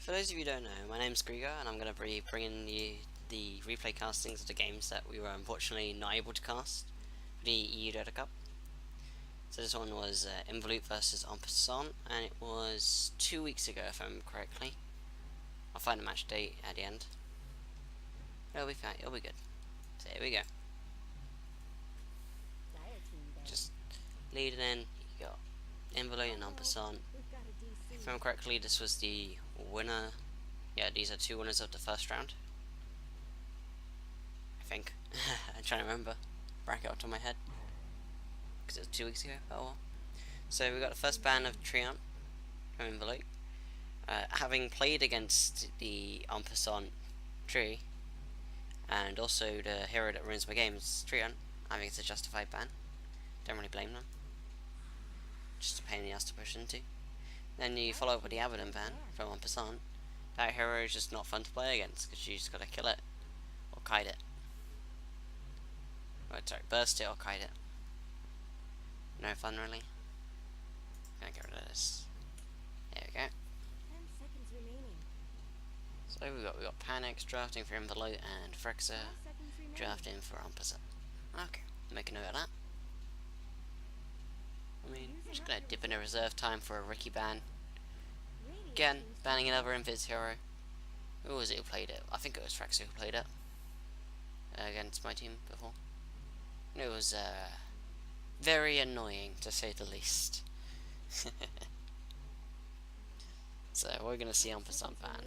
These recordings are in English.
For those of you who don't know, my name's Grieger, and I'm going to be bringing you the replay castings of the games that we were unfortunately not able to cast for the EU Dota Cup. So this one was iNvolute versus En Passant, and it was 2 weeks ago if I remember correctly. I'll find the match date at the end. It'll be fine, it'll be good. So here we go. Just lead it in, you got iNvolute and En Passant. If I remember correctly, this was the winner. Yeah, these are two winners of the first round, I think. I'm trying to remember. Bracket out of my head, because it was 2 weeks ago. Oh well. So we got the first ban of Treant from iNvolute. Having played against the En Passant tree, and also the hero that ruins my games, Treant, I think it's a justified ban. Don't really blame them. Just a pain in the ass to push into. Then you follow up with the Abaddon ban from En Passant. That hero is just not fun to play against, because you just gotta kill it, or kite it. Oh, sorry, burst it or kite it. No fun really. Gonna get rid of this. There we go. 10 seconds remaining. So we got Panics drafting for iNvolute and Frexa 5 seconds remaining. drafting for En Passant. Okay, make a note of that. I mean, just gonna dip in a reserve time for a Ricky ban. Again, banning another Invis hero. Who was it who played it? I think it was Frexa who played it against my team before. And it was very annoying, to say the least. So we're gonna see En Passant ban.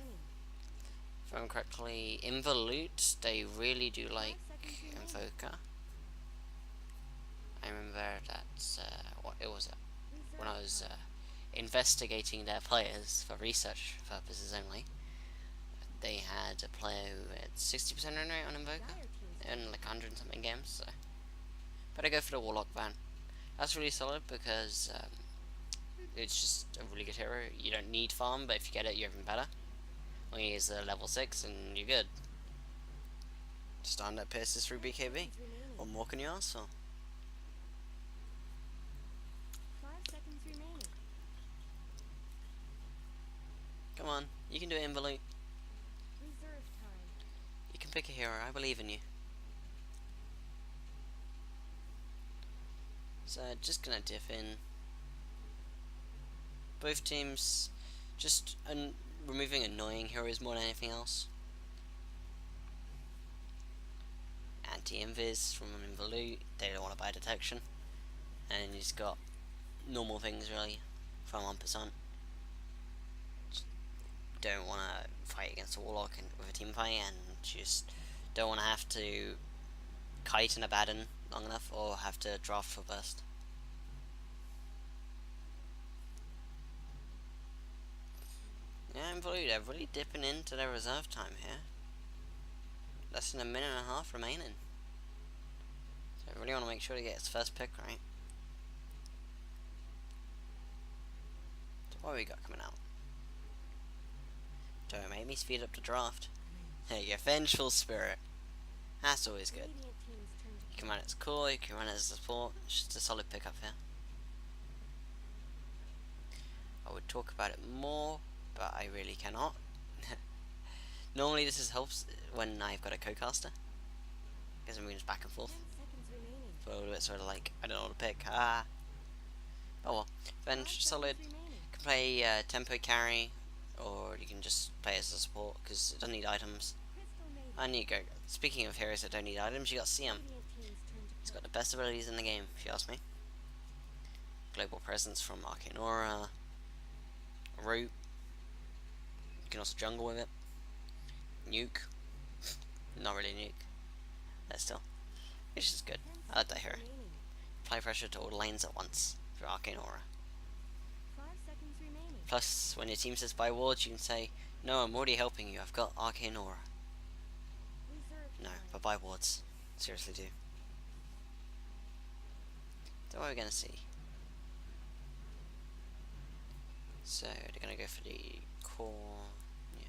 If I remember correctly, iNvolute, they really do like Invoker. I remember that, what it was when I was investigating their players for research purposes only. They had a player who had 60% run rate on Invoker in like 100 something games, so better go for the Warlock ban. That's really solid because it's just a really good hero. You don't need farm, but if you get it, you're even better. All you need is level 6 and you're good. Just on that pierces through BKB. What more can you ask for? 5 seconds remaining. Come on, you can do it, iNvolute. Reserve time. You can pick a hero, I believe in you. So, just gonna diff in. Both teams just removing annoying heroes more than anything else. Anti-invis from an iNvolute, they don't want to buy detection. And you just got normal things really from En Passant. Don't want to fight against a Warlock with a team fight, and just don't want to have to kite an Abaddon long enough, or have to draft for burst. Yeah, iNvolute, they're really dipping into their reserve time here. Less than a minute and a half remaining. So I really want to make sure to get its first pick right. So what have we got coming out? Don't make me speed up the draft. Hey, your Vengeful Spirit. That's always good. Radiant team's turn to You can run it as core, you can run it as support. It's just a solid pickup here. I would talk about it more, but I really cannot. Normally this is helps when I've got a co-caster, because I'm moving back and 10 forth. seconds remaining. For a little bit sort of like, I don't know what to pick. Oh well. 5 Venge, solid. seconds remaining. You can play tempo carry, or you can just play as a support, because it doesn't need items. Crystal Maiden. And you go. Speaking of heroes that don't need items, you got CM. Radiant team's turn to He's got the best abilities in the game, if you ask me. Global presence from Arcane Aura, Root. You can also jungle with it. Nuke. Not really nuke. But still. It's just good. 10 I like that seconds hero. remaining. Apply pressure to all lanes at once for Arcane Aura. 5 seconds remaining. Plus, when your team says buy wards, you can say, no, I'm already helping you, I've got Arcane Aura. Reserve No, time. but buy wards. Seriously do. So what are we going to see? So, they're going to go for the core. Yeah.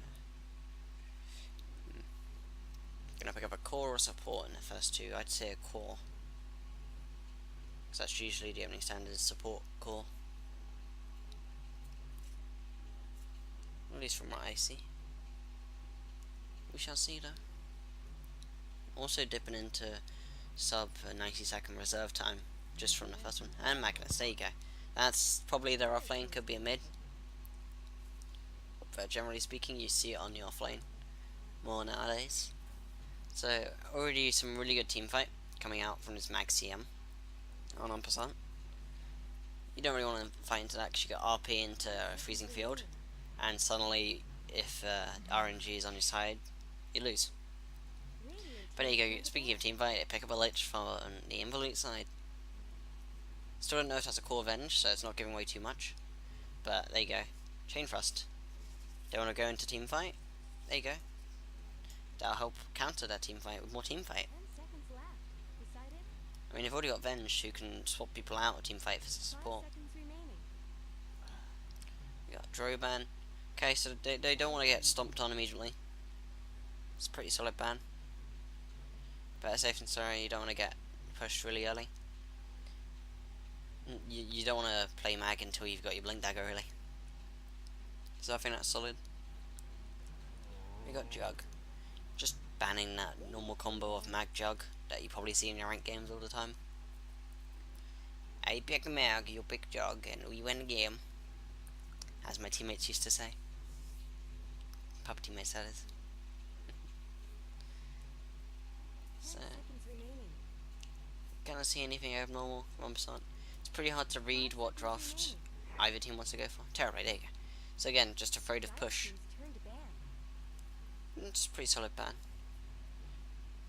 Going to pick up a core or support in the first two. I'd say a core. Because that's usually the opening standard, support core. At least from what I see. We shall see though. Also dipping into sub 90-second reserve time just from the first one. And Magnus, there you go. That's probably their offlane, could be a mid. But generally speaking, you see it on the offlane more nowadays. So already some really good team fight coming out from this mag CM on En Passant. You don't really want to fight into that because you got RP into freezing field, and suddenly if RNG is on your side, you lose. But there you go. Speaking of team fight, pick up a lich from the iNvolute side. Still don't know if that's a core Venge, so it's not giving away too much. But there you go. Chain Thrust. Don't want to go into team fight? There you go. That'll help counter that team fight with more team fight. 10 seconds left. Decided? I mean, you've already got Venge who can swap people out of team fight for 5 support. seconds remaining. We got Droban. Okay, so they don't want to get stomped on immediately. It's a pretty solid ban. Better safe than sorry, you don't want to get pushed really early. You don't want to play mag until you've got your blink dagger really. So I think that's solid. We got Jug. Just banning that normal combo of mag Jug that you probably see in your ranked games all the time. I pick mag, you pick Jug, and we win the game. As my teammates used to say. Pup teammates, that is. 10 So, seconds remaining. can't see anything abnormal from 1%. It's pretty hard to read what draft either team wants to go for. Terrible, there you go. So again, just afraid of push. Team's turn to ban. It's a pretty solid ban.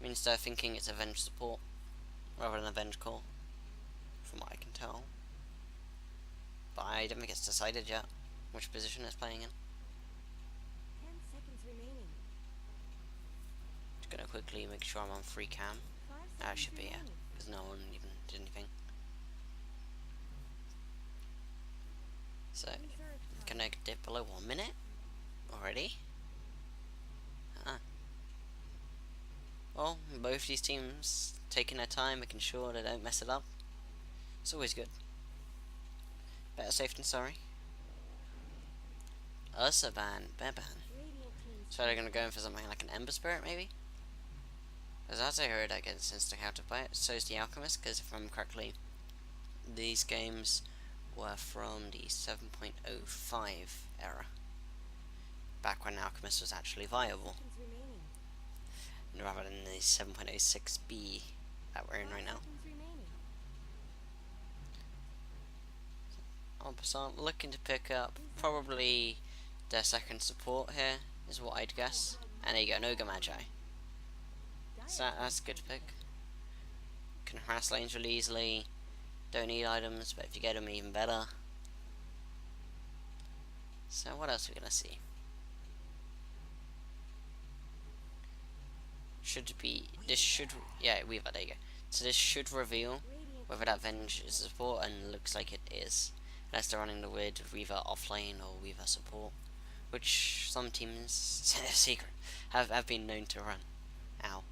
Means they're thinking it's Avenge support rather than Avenge call, from what I can tell. But I don't think it's decided yet which position it's playing in. 10 seconds remaining. Just gonna quickly make sure I'm on free cam. 5 That seconds should be it, remaining. because no one even did anything. So, Reserve time. gonna dip below 1 minute already. Well, both these teams taking their time, making sure they don't mess it up. It's always good. Better safe than sorry. Ursa ban, bear ban. Radiant team's So they're gonna go in for something like an Ember Spirit, maybe? Because as I heard, I get a sense to how to play it. So is the Alchemist, because if I remember correctly, these games were from the 7.05 era. Back when Alchemist was actually viable, seconds remaining. rather than the 7.06B that we're in 5 right now. seconds remaining. So I'm looking to pick up probably their second support here, is what I'd guess. And there you go, Noga Magi. So that's a good pick. Can harass lanes really easily. Don't need items, but if you get them, even better. So what else are we gonna see? Yeah, Weaver, there you go. So this should reveal Radiant whether that Venge is support, and looks like it is. Unless they're running the weird Weaver offlane or Weaver support, which some teams, secret, have been known to run. Ow.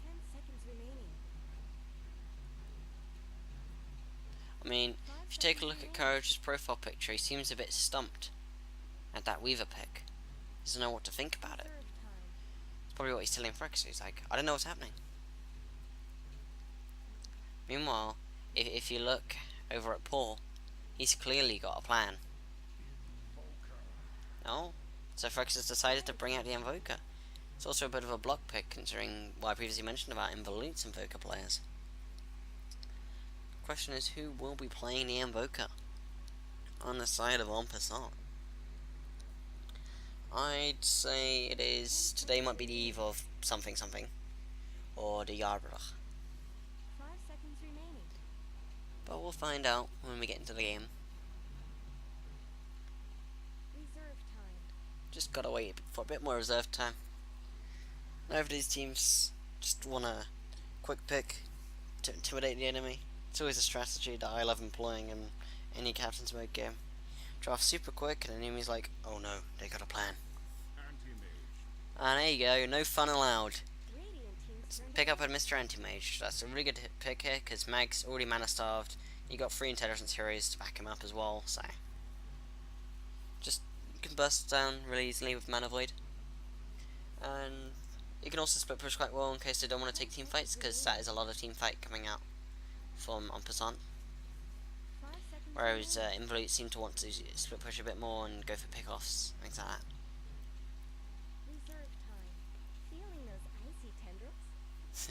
10 seconds remaining. I mean, if you take a look at Courage's profile picture, he seems a bit stumped at that Weaver pick. He doesn't know what to think about it. Reserve time. It's probably what he's telling Frex. He's like, I don't know what's happening. Meanwhile, if you look over at Paul, he's clearly got a plan. No? So Frex has decided to bring out the Invoker. It's also a bit of a block pick, considering what I previously mentioned about iNvolute's Invoker players. Question is, who will be playing the Invoker on the side of En Passant? I'd say it is, today might be the eve of something something, or the Yarbrough. 5 seconds remaining. But we'll find out when we get into the game. Reserve time. Just gotta wait for a bit more reserve time. Now if these teams just want a quick pick to intimidate the enemy, it's always a strategy that I love employing in any captain's mode game. Draft super quick and the enemy's like, oh no, they got a plan. And there you go, no fun allowed. Radiant team's turn to Pick up a Mr. Anti-Mage. That's a really good pick here, because Mag's already mana starved. You got 3 intelligence heroes to back him up as well, so just you can burst down really easily with Mana Void. And you can also split push quite well in case they don't want to take team fights, because that is a lot of team fight coming out from En Passant. 5 seconds Whereas remaining. iNvolute seem to want to split push a bit more and go for pickoffs, things like that. Reserve time. Feeling those icy tendrils?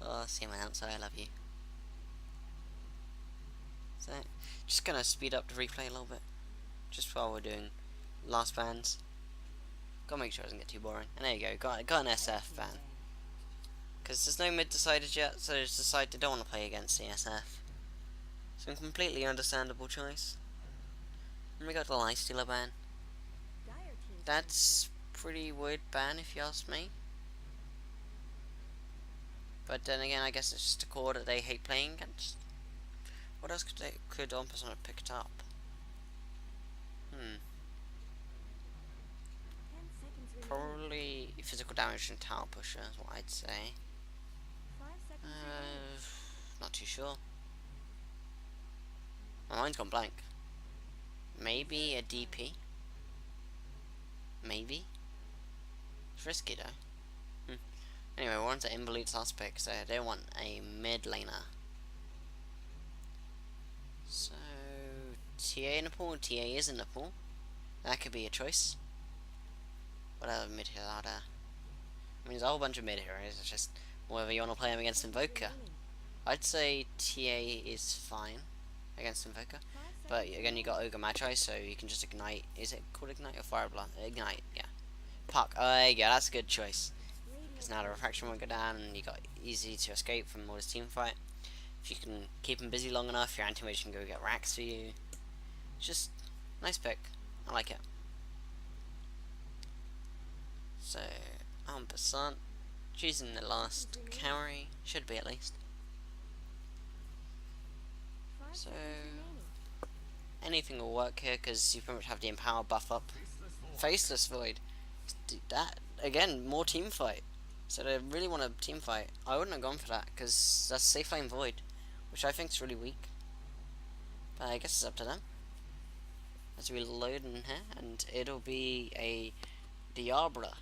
Oh, see my answer, I love you. So, just gonna speed up the replay a little bit, just while we're doing last bans. Gotta make sure it doesn't get too boring. And there you go, got an SF ban. Because there's no mid decided yet, so they just decided they don't want to play against the SF. So a completely understandable choice. And we got the Lifestealer ban. Dire team's That's pretty weird ban if you ask me. But then again, I guess it's just a core that they hate playing against. What else could En Passant have picked up? 10 seconds remaining. Probably physical damage and tower pusher is what I'd say. 5 seconds remaining. Not too sure. My mind's gone blank. Maybe a DP? Maybe? It's risky though. Anyway, we're on to iNvolute's last pick, so they want a mid laner. So, TA in the pool, TA is in the pool. That could be a choice. What other mid hero are there? I mean, there's a whole bunch of mid heroes, it's just whether you want to play them against Invoker. I'd say TA is fine against Invoker. But again, you got Ogre Magi, so you can just ignite. Is it called ignite or fire blood? Ignite, yeah. Puck. Yeah, that's a good choice. Because now the refraction won't go down, and you got easy to escape from all this team fight. If you can keep him busy long enough, your anti-mage can go get racks for you. Just nice pick. I like it. So En Passant choosing the last carry, should be at least. 5 So seconds remaining. anything will work here because you pretty much have the empower buff up. Faceless Void. That again, more team fight. So they really want a team fight. I wouldn't have gone for that because that's Safe Lane Void, which I think is really weak. But I guess it's up to them. As we load in here, and it'll be a Diabra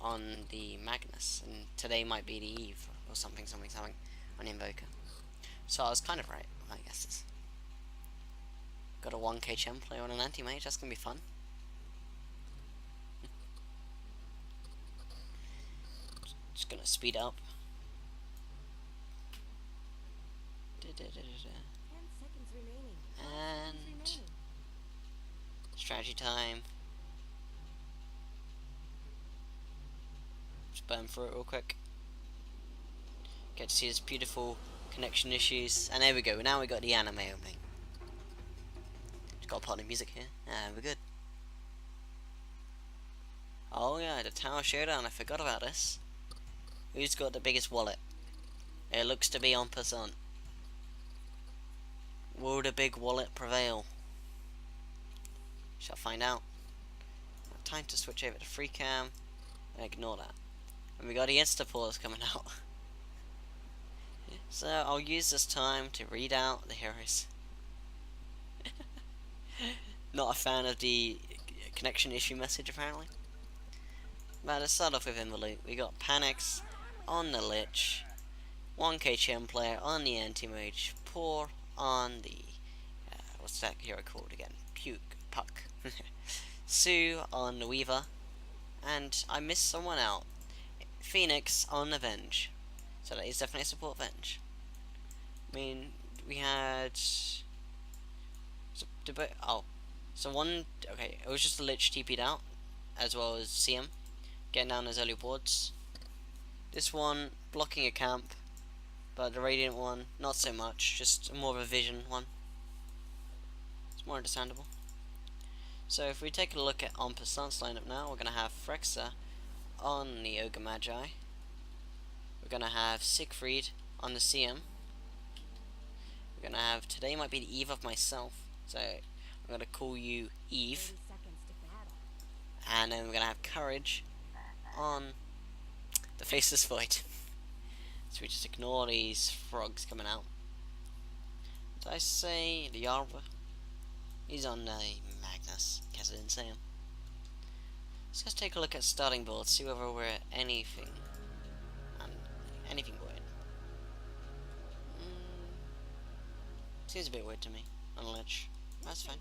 on the Magnus, and today might be the Eve or something on Invoker. So I was kind of right, I guess. It's got a 1k Chem player on an anti-mage, that's gonna be fun. Just gonna speed up. 10 seconds remaining. 5 And seconds remaining. strategy time. Just burn through it real quick. Get to see this beautiful connection issues. And there we go, now we got the anime opening. Just got a part of music here, and we're good. Oh yeah, the Tower Showdown, I forgot about this. Who's got the biggest wallet? It looks to be En Passant. Will the big wallet prevail? Shall find out. Time to switch over to free cam and ignore that. And we got the insta pause coming out. So I'll use this time to read out the heroes. Not a fan of the connection issue message apparently. But let's start off with iNvolute. We got Panics on the Lich, 1k Chem player on the anti-mage, Poor on the what's that hero called again? Puck. Sue on the Weaver, and I missed someone out. Phoenix on the Venge. So that is definitely a support Venge. I mean, we had okay, it was just the Lich TP'd out, as well as CM, getting down those early boards. This one, blocking a camp, but the Radiant one, not so much, just more of a vision one. It's more understandable. So if we take a look at En Passant's lineup now, we're going to have Phrexa on the Ogre Magi. We're going to have Siegfried on the CM. We're going to have, today might be the Eve of myself, so I'm going to call you Eve. 30 seconds to battle. And then we're going to have Courage on the Faceless Void. So we just ignore these frogs coming out. Did I say the Yarba? He's on Magnus. Guess I didn't say him. Let's just take a look at starting board, see whether we're anything. Anything weird. Seems a bit weird to me. On a ledge. That's fine.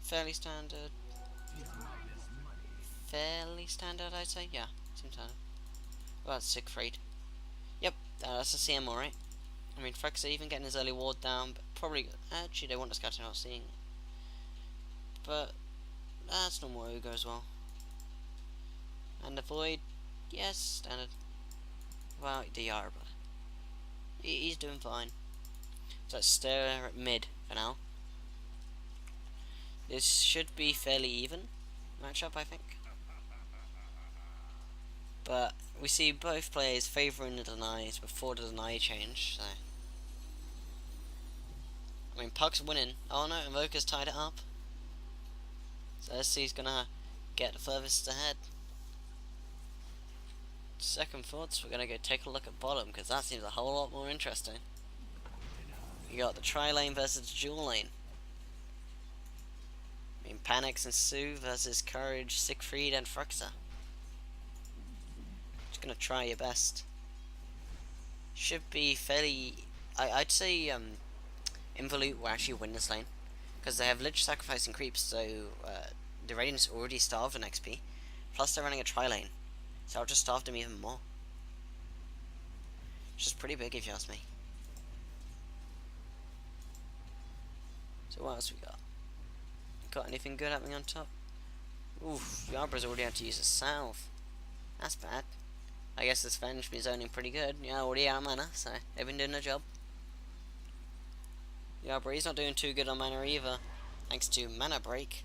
Fairly standard. Fairly standard, I'd say. Yeah, seems standard. Well, that's Siegfried. Yep, that's a CM, alright. I mean, Frexa even getting his early ward down, but probably. Actually, they want to scatter, not seeing. But that's normal Ogre as well. And the Void, yes, standard. Well, the Yarba. He's doing fine. So let's stare at mid for now. This should be fairly even matchup, I think. But we see both players favouring the denies before the deny change, so. I mean, Puck's winning. Oh no, Invoker's tied it up. So let's see who's gonna get the furthest ahead. Second thoughts, we're gonna go take a look at bottom, because that seems a whole lot more interesting. You got the tri-lane versus the dual lane. I mean, Panix and Sue versus Courage, Siegfried and Frexa. Just gonna try your best. Should be fairly. I'd say iNvolute will actually win this lane, because they have Lich sacrificing creeps, so the Radiant's already starved on XP. Plus they're running a tri-lane, so I'll just starve them even more. Which is pretty big if you ask me. So what else we got? Got anything good happening on top? Oof, Yarbra's already had to use a salve. That's bad. I guess this Venge been zoning pretty good. Yeah, already out of mana, so they've been doing their job. Yarbra, not doing too good on mana either, thanks to Mana Break.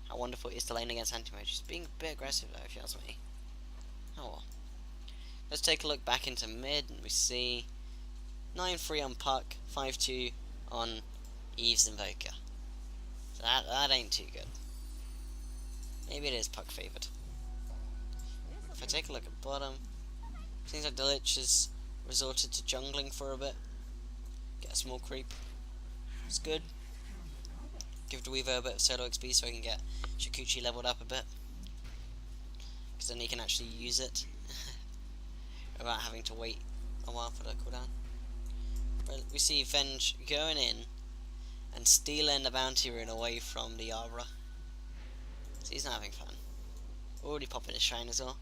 How wonderful it is to lane against anti-mage. He's being a bit aggressive though, if you ask me. Oh well. Let's take a look back into mid, and we see 9-3 on Puck, 5-2 on Eve's Invoker. So that ain't too good. Maybe it is Puck favoured. If I take a look at bottom, seems like the Lich has resorted to jungling for a bit. Get a small creep. It's good. Give the Weaver a bit of solo XP so he can get Shikuchi leveled up a bit. Because then he can actually use it without having to wait a while for the cooldown. But we see Venge going in and stealing the bounty rune away from the Yarbra. So he's not having fun. Already popping his shrine as well.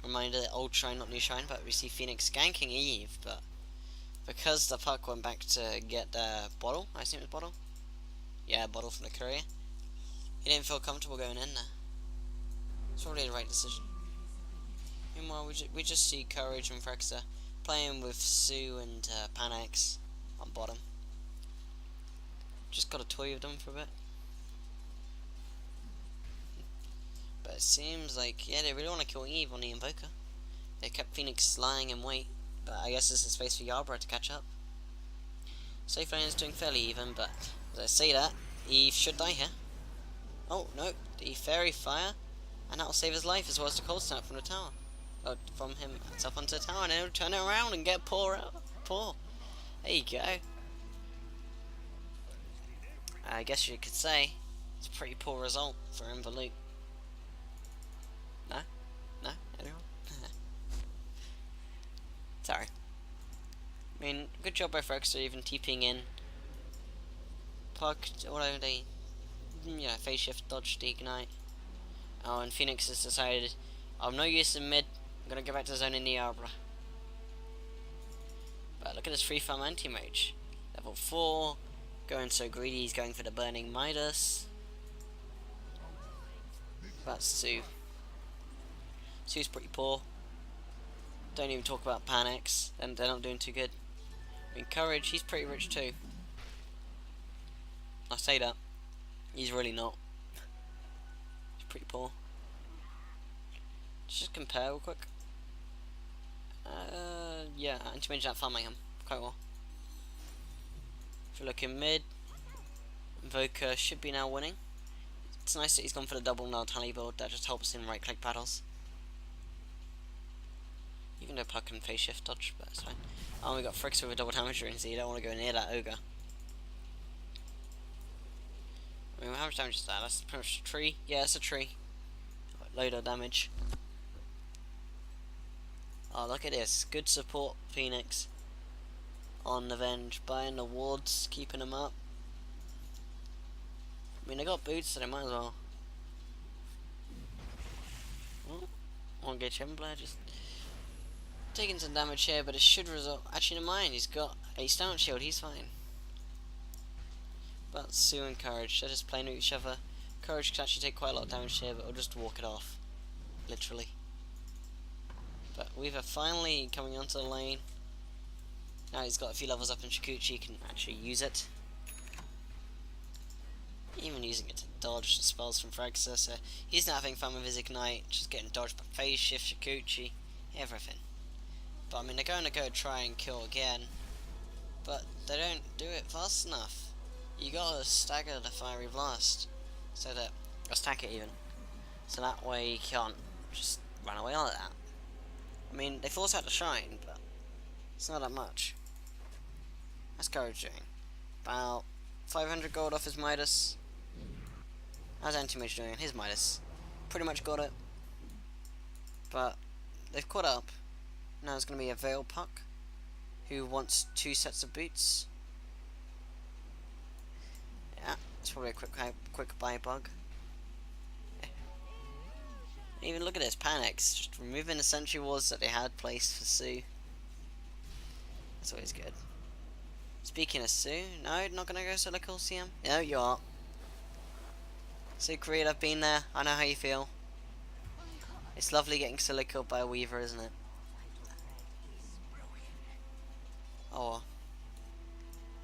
Reminder, old shrine, not new shrine, but we see Phoenix ganking Eve, but because the Puck went back to get the bottle, I assume it was bottle? Yeah, bottle from the courier. He didn't feel comfortable going in there. It's probably the right decision. Meanwhile, we just see Courage and Frexa playing with Sue and Panix on bottom. Just got to toy with them for a bit. But it seems like, yeah, they really want to kill Eve on the Invoker. They kept Phoenix lying in wait, but I guess this is space for Yarbra to catch up. Safe lane is doing fairly even, but as I say that, Eve should die here. Oh, no, the Fairy Fire, and that will save his life as well as the Cold Snap from the tower. From him up onto the tower, and then he'll turn it around and get Paw out. Paw. There you go. I guess you could say it's a pretty poor result for iNvolute. No? No? Anyone? Sorry. I mean, good job by Frexa even TPing in. Puck, although they, phase shift, dodge the ignite. Oh, and Phoenix has decided, I'm no use in mid, I'm gonna go back to zone in the Yarbra. But look at this free farm anti-mage. Level 4, going so greedy, he's going for the Burning Midas. That's Sue. Sue's pretty poor. Don't even talk about Panix, and they're not doing too good. I mean, Courage, he's pretty rich too. I say that. He's really not. He's pretty poor. Let's just compare real quick. Yeah, anti-mage not farming him quite well. If you're looking mid, Invoker should be now winning. It's nice that he's gone for the double null tally build, that just helps in right click battles. Even though Puck can face shift dodge, but it's fine. Oh, we got Fricks with a double damage ring, so you don't want to go near that ogre. I mean, how much damage is that? That's pretty much a tree. Yeah, it's a tree. Load of damage. Oh, look at this. Good support, Phoenix. On Avenge, buying the wards, keeping them up. I mean, they got boots, so they might as well. Oh, one gauge Hembler, just taking some damage here, but it should result. Actually, never mind, he's got a stun shield, he's fine. But Sue and Courage, they're just playing with each other. Courage can actually take quite a lot of damage here, but we'll just walk it off. Literally. But Weaver finally coming onto the lane. Now he's got a few levels up in Shikuchi, he can actually use it. Even using it to dodge the spells from Fraxa, so he's not having fun with his Ignite, just getting dodged by Phase Shift, Shikuchi, everything. But I mean, they're going to go try and kill again, but they don't do it fast enough. You gotta stagger the Fiery Blast, so that, or stack it even, so that way you can't just run away like that. I mean, they force out the Shine, but it's not that much. That's Courage doing. About 500 gold off his Midas. How's Anti-Mage doing? His Midas. Pretty much got it. But they've caught up. Now it's going to be a Veil Puck, who wants 2 sets of boots. Yeah, it's probably a quick buy bug. Even look at this, Panics, just removing the sentry wards that they had placed for Sue. That's always good. Speaking of Sue, no, not gonna go solo kill CM? No, you are. Sue Creed, I've been there, I know how you feel. It's lovely getting solo killed by a Weaver, isn't it? Oh.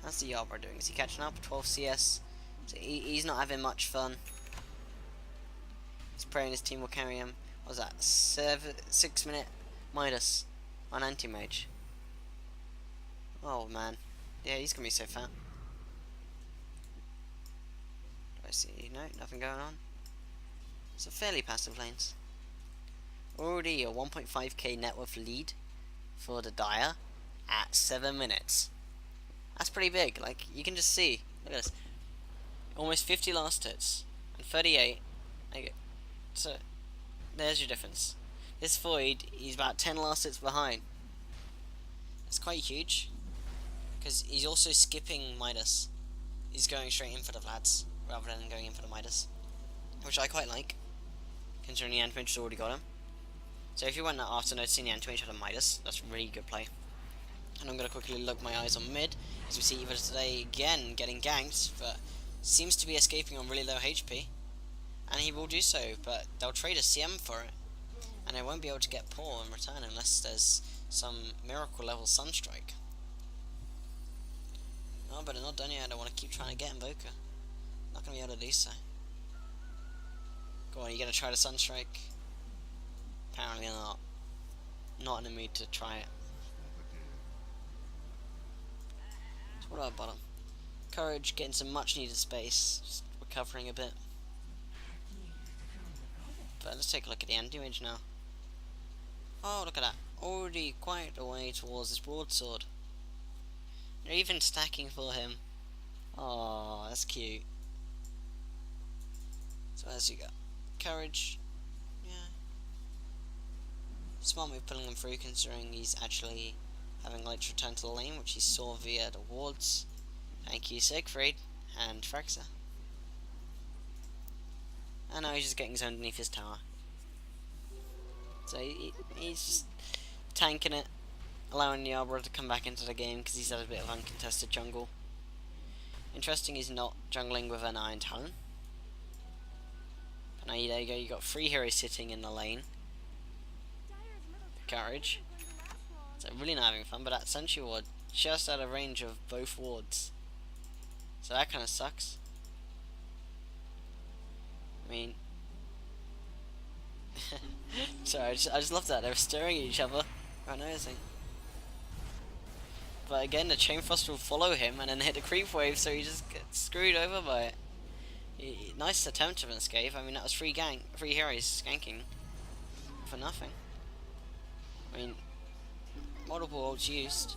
How's the Yarborough doing? Is he catching up? 12 CS. So he's not having much fun. He's praying his team will carry him. What was that? 6 minute Midas on Anti-Mage. Oh man. Yeah, he's gonna be so fat. Do I see? No, nothing going on. It's a fairly passive lanes. Already a 1.5k net worth lead for the Dire at 7 minutes. That's pretty big. Like, you can just see. Look at this. Almost 50 last hits. And 38. Okay. So, there's your difference. This Void, he's about 10 last hits behind. That's quite huge. Because he's also skipping Midas. He's going straight in for the Vlads, rather than going in for the Midas. Which I quite like, considering the Anti-Mage has already got him. So if you went after noticing the Anti-Mage had a Midas, that's a really good play. And I'm going to quickly look my eyes on mid, as we see Eva today again getting ganked, but seems to be escaping on really low HP. And he will do so, but they'll trade a CM for it. And they won't be able to get Paul in return unless there's some miracle level Sunstrike. Oh, but they're not done yet. I want to keep trying to get Invoker. Not going to be able to do so. Go on, you going to try the Sunstrike? Apparently not. Not in the mood to try it. So what about bottom? Courage getting some much needed space. Just recovering a bit. But let's take a look at the Anti-Mage now. Oh, look at that. Already quite a way towards this broadsword. They're even stacking for him. Oh, that's cute. So what else you got? Courage. Yeah. Smart move pulling him through, considering he's actually having lights return to the lane, which he saw via the wards. Thank you, Siegfried and Fraxa. And now he's just getting zoned underneath his tower. So he's just tanking it, allowing the Arbor to come back into the game because he's had a bit of uncontested jungle. Interesting, he's not jungling with an Iron Talon. But now there you go, you got 3 heroes sitting in the lane. Courage. So really not having fun, but that Sentry Ward just out of range of both wards. So that kind of sucks. I mean, sorry, I just love that they're staring at each other. Quite noticing. But again, the Chain Frost will follow him and then hit the creep wave, so he just gets screwed over by it. Nice attempt of an escape. I mean, that was 3 heroes skanking for nothing. I mean, multiple ults used.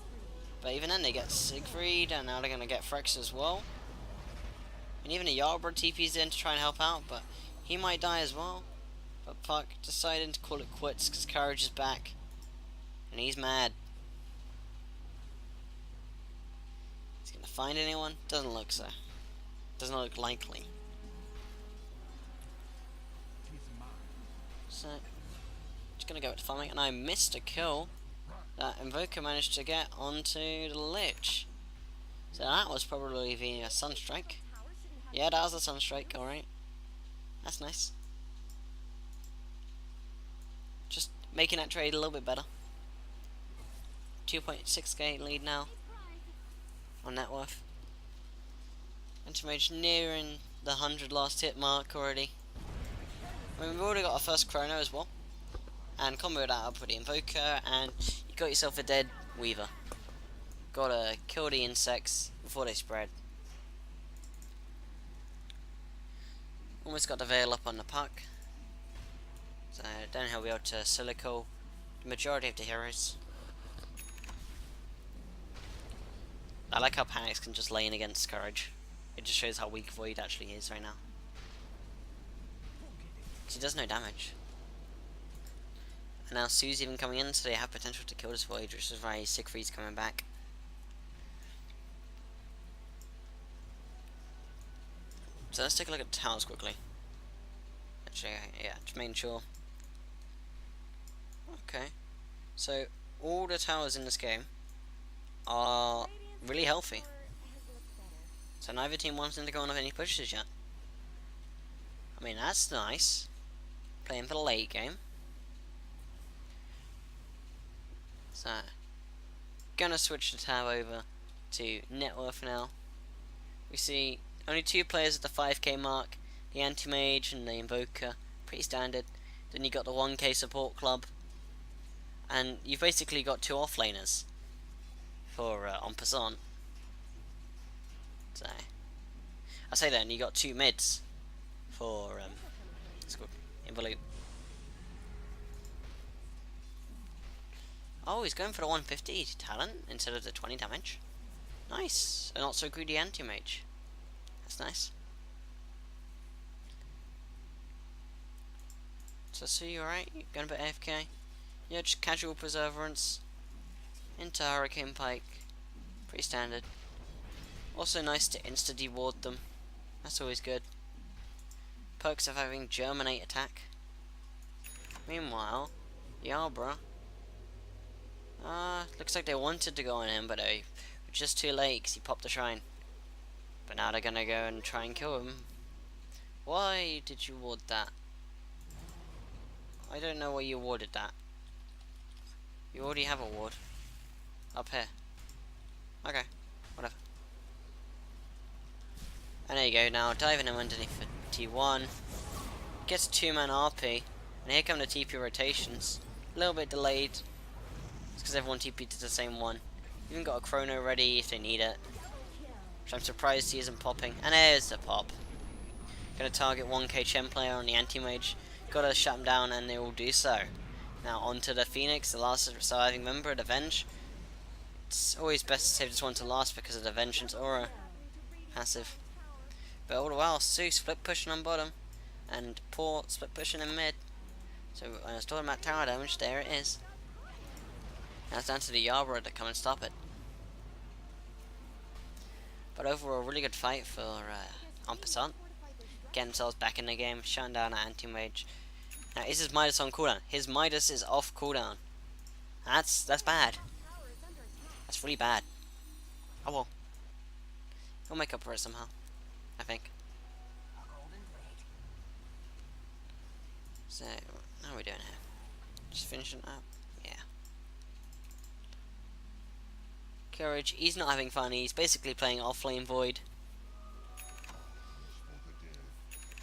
But even then they get Siegfried, and now they're going to get Frex as well. And even a Yarborough TP's in to try and help out, but he might die as well. But Puck deciding to call it quits because Courage is back. And he's mad. He's going to find anyone? Doesn't look so. Doesn't look likely. So, just going to go with farming, and I missed a kill that Invoker managed to get onto the Lich. So that was probably the Sunstrike. Yeah, that was a Sunstrike, alright. That's nice. Just making that trade a little bit better. 2.6k lead now on net worth. Anti-Mage nearing the 100 last hit mark already. I mean, we've already got our first Chrono as well. And combo that up with the Invoker, and you got yourself a dead Weaver. Gotta kill the insects before they spread. Almost got the Veil up on the Puck. So then he'll be able to silico the majority of the heroes. I like how Panics can just lane against Courage. It just shows how weak Void actually is right now. He does no damage. And now Sue's even coming in, so they have potential to kill this Void, which is why Siegfried's coming back. So let's take a look at the towers quickly. Actually, yeah, just making sure. Okay. So, all the towers in this game are really healthy. So neither team wants them to go on any pushes yet. I mean, that's nice. Playing for the late game. So, gonna switch the tab over to net worth now. We see only 2 players at the 5k mark. The Anti-Mage and the Invoker. Pretty standard. Then you got the 1k support club. And you've basically got 2 offlaners for En Passant. So, I say that, and you got 2 mids for it's called iNvolute. Oh, he's going for the 150 talent instead of the 20 damage. Nice. A not so greedy Anti-Mage. That's nice. So, see, you alright? You're going a bit AFK? Yeah, just casual Perseverance into Hurricane Pike. Pretty standard. Also nice to insta-deward them. That's always good. Perks of having Germinate attack. Meanwhile, Yarborough. Looks like they wanted to go on him, but they were just too late because he popped the shrine. But now they're gonna go and try and kill him. Why did you ward that? I don't know why you warded that. You already have a ward. Up here. Okay, whatever. And there you go, now diving him underneath for T1. Gets a 2-man RP. And here come the TP rotations. A little bit delayed. It's because everyone TP'd to the same one. Even got a Chrono ready if they need it. Which I'm surprised he isn't popping. And there's the pop. Gonna target 1k Chen player on the Anti-Mage. Gotta shut him down, and they will do so. Now onto the Phoenix, the last surviving member of the Venge. It's always best to save this one to last because of the Vengeance aura. Passive. But all the while, Sue split pushing on bottom. And Poor split pushing in mid. So I was talking about tower damage, there it is. Now it's down to the Yarborough to come and stop it. But overall, really good fight for En Passant. Getting themselves back in the game, shutting down an Anti-Mage. Now is his Midas on cooldown? His Midas is off cooldown. That's bad. That's really bad. Oh well. He'll make up for it somehow, I think. So, how are we doing here? Just finishing up? Yeah. Courage, he's not having fun, he's basically playing offlane Void.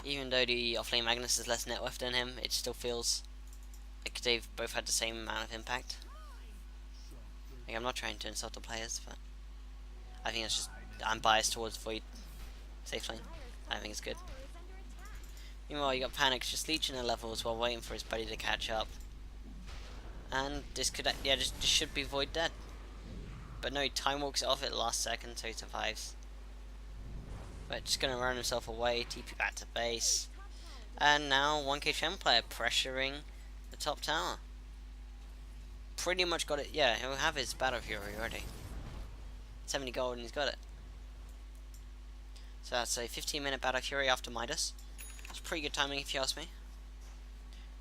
Even though the offlane Magnus is less net worth than him, it still feels like they've both had the same amount of impact. Like, I'm not trying to insult the players, but I think it's just, I'm biased towards Void safe lane. I think it's good. Meanwhile, you got Panics just leeching the levels while waiting for his buddy to catch up. And this could, yeah, this should be Void dead. But no, he time walks it off at the last second, so he survives. But just gonna run himself away, TP back to base. And now 1K Chen player pressuring the top tower. Pretty much got it, yeah, he'll have his Battle Fury already. 70 gold and he's got it. So that's a 15-minute Battle Fury after Midas. It's pretty good timing if you ask me.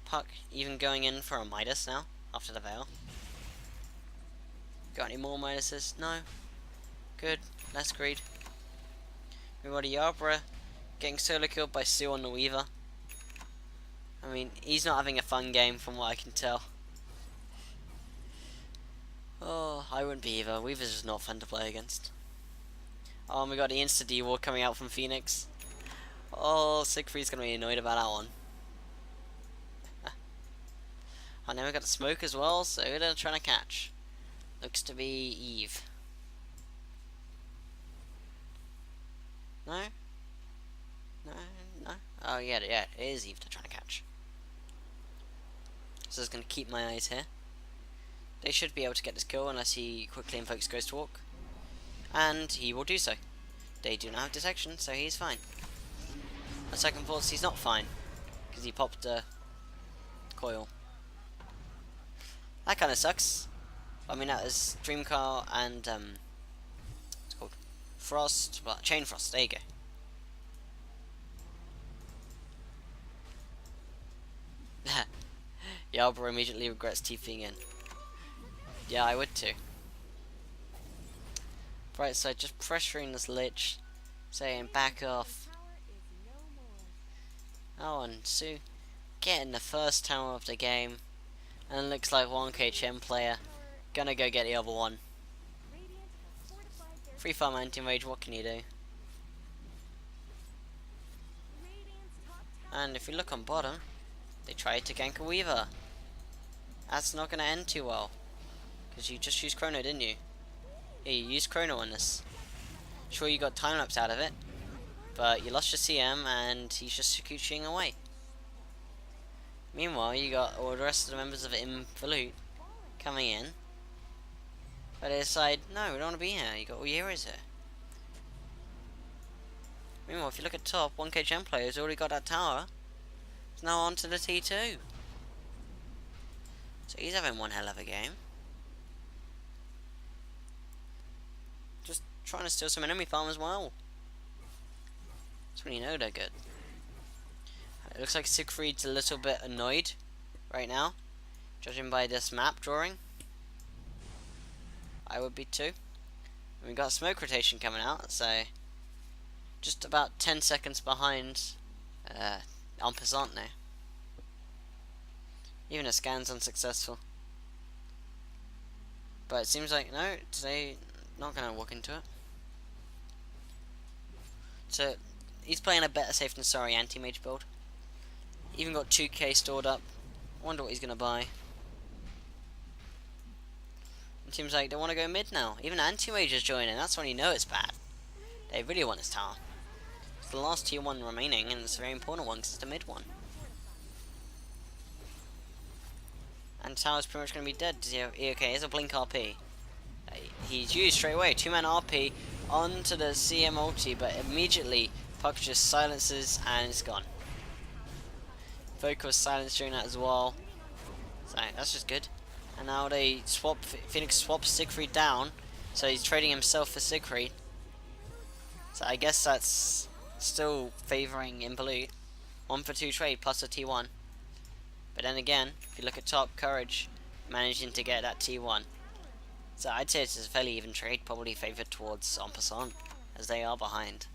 Puck even going in for a Midas now, after the Veil. Got any more Midases? No. Good, less greed. We've got a Yarborough getting solo killed by Sue on the Weaver. I mean, he's not having a fun game from what I can tell. Oh, I wouldn't be either. Weaver's just not fun to play against. Oh, and we got the Insta D-War coming out from Phoenix. Oh, Siegfried's gonna be annoyed about that one. And then we got the smoke as well, so who they're trying to catch? Looks to be Eve. No? No, no. Oh yeah, it is Eve they're trying to catch. So I was gonna keep my eyes here. They should be able to get this kill unless he quickly invokes Ghost Walk. And he will do so. They do not have detection, so he's fine. On second thoughts, he's not fine. Because he popped a coil. That kind of sucks. I mean, that is Dreamcar and, what's it called? Frost, well, Chain Frost, there you go. Yarborough immediately regrets TPing in. Yeah, I would too. Right, so just pressuring this Lich, saying back off. Oh, and Sue getting the first tower of the game. And it looks like 1K Chen player gonna go get the other one. Free farm anti-mage, what can you do? And if you look on bottom, they tried to gank a Weaver. That's not gonna end too well. Because you just used Chrono, didn't you? Yeah, you used Chrono on this. Sure, you got time-lapse out of it, but you lost your CM and he's just scooching away. Meanwhile, you got all the rest of the members of iNvolute coming in. But they decide, no, we don't want to be here. You got all your heroes here. Meanwhile, if you look at top, 1K Gen player's already got that tower. It's now on to the T2. So he's having one hell of a game. Just trying to steal some enemy farm as well. That's when you know they're good. It looks like Siegfried's a little bit annoyed right now, judging by this map drawing. I would be too. And we got smoke rotation coming out, so just about 10 seconds behind En Passant now. Even a scan's unsuccessful. But it seems like, no, today not going to walk into it. So, he's playing a better safe than sorry anti-mage build. Even got 2k stored up. Wonder what he's going to buy. It seems like they want to go mid now. Even anti-mage is joining. That's when you know it's bad. They really want this tower. It's the last tier 1 remaining, and it's a very important one because it's the mid one. And tower's pretty much going to be dead. Okay, here's a blink RP. He's used straight away. 2-man RP onto the CM ulti, but immediately Puck just silences and it's gone. Focus silenced during that as well. So that's just good. And now they swap, Phoenix swaps Siegfried down, so he's trading himself for Siegfried. So I guess that's still favouring iNvolute. 1 for 2 trade plus a T1. But then again, if you look at top, Courage managing to get that T1. So I'd say it's a fairly even trade, probably favoured towards En Passant, as they are behind.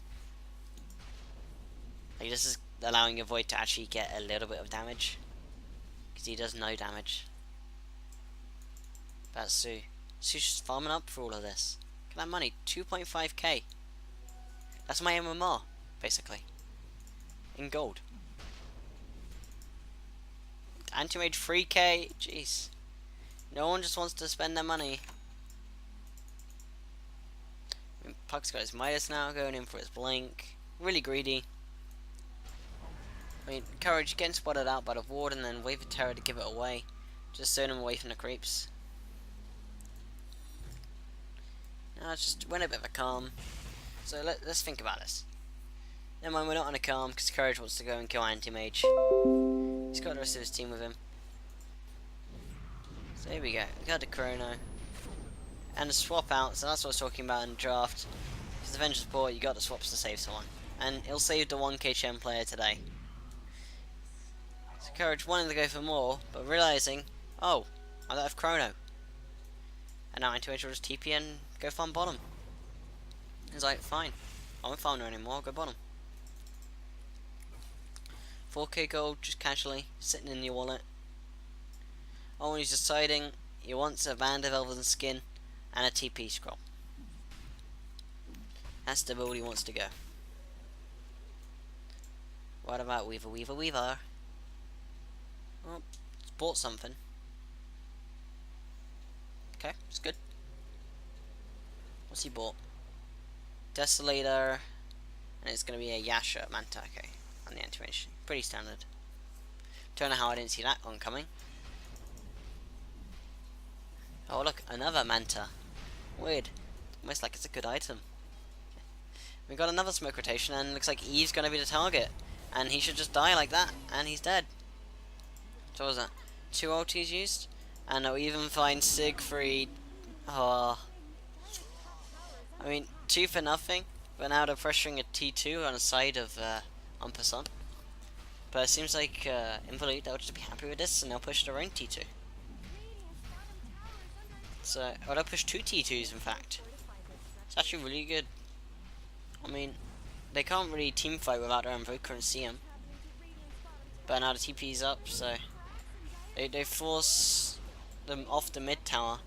Like, this is allowing your Void to actually get a little bit of damage, because he does no damage. That's Sue. Sue's just farming up for all of this. Look at that money, 2.5k. That's my MMR, basically. In gold. Anti-mage 3k, jeez. No one just wants to spend their money. I mean, Puck's got his Midas now, going in for his blink. Really greedy. I mean, Courage getting spotted out by the ward and then Wave of Terror to give it away. Just zone him away from the creeps. Now let's just win a bit of a calm. So let's think about this. Never mind, we're not on a calm because Courage wants to go and kill Anti-Mage. He's got the rest of his team with him. So here we go. We got the Chrono. And the swap out, so that's what I was talking about in the draft. Because Avenger support, you got the swaps to save someone. And he'll save the 1k Chen player today. So Courage wanted to go for more, but realising, oh, I don't have Chrono. And now Anti-Mage will just TP and go farm bottom. He's like, fine, I won't farm her anymore, I'll go bottom. 4k gold, just casually, sitting in your wallet. Oh, and he's deciding he wants a Band of Elven Skin and a TP scroll. That's the build he wants to go. What about Weaver, Weaver, Weaver? Well, he's bought something. Okay, it's good. What's he bought? Desolator, and it's going to be a Yasha Manta, okay, on the Anti-Mage. Pretty standard. Don't know how I didn't see that one coming. Oh look, another Manta. Weird. Almost like it's a good item. We got another smoke rotation, and looks like Eve's going to be the target. And he should just die like that, and he's dead. So what was that? 2 ultis used? And I'll even find Siegfried. Oh. I mean, 2 for nothing, but now they're pressuring a T2 on the side of En Passant. But it seems like iNvolute, they'll just be happy with this, and they'll push their own T2. So, or they'll push 2 T2s in fact. It's actually really good. I mean, they can't really team fight without their Invoker and CM. But now the TP's up, so they force them off the mid tower,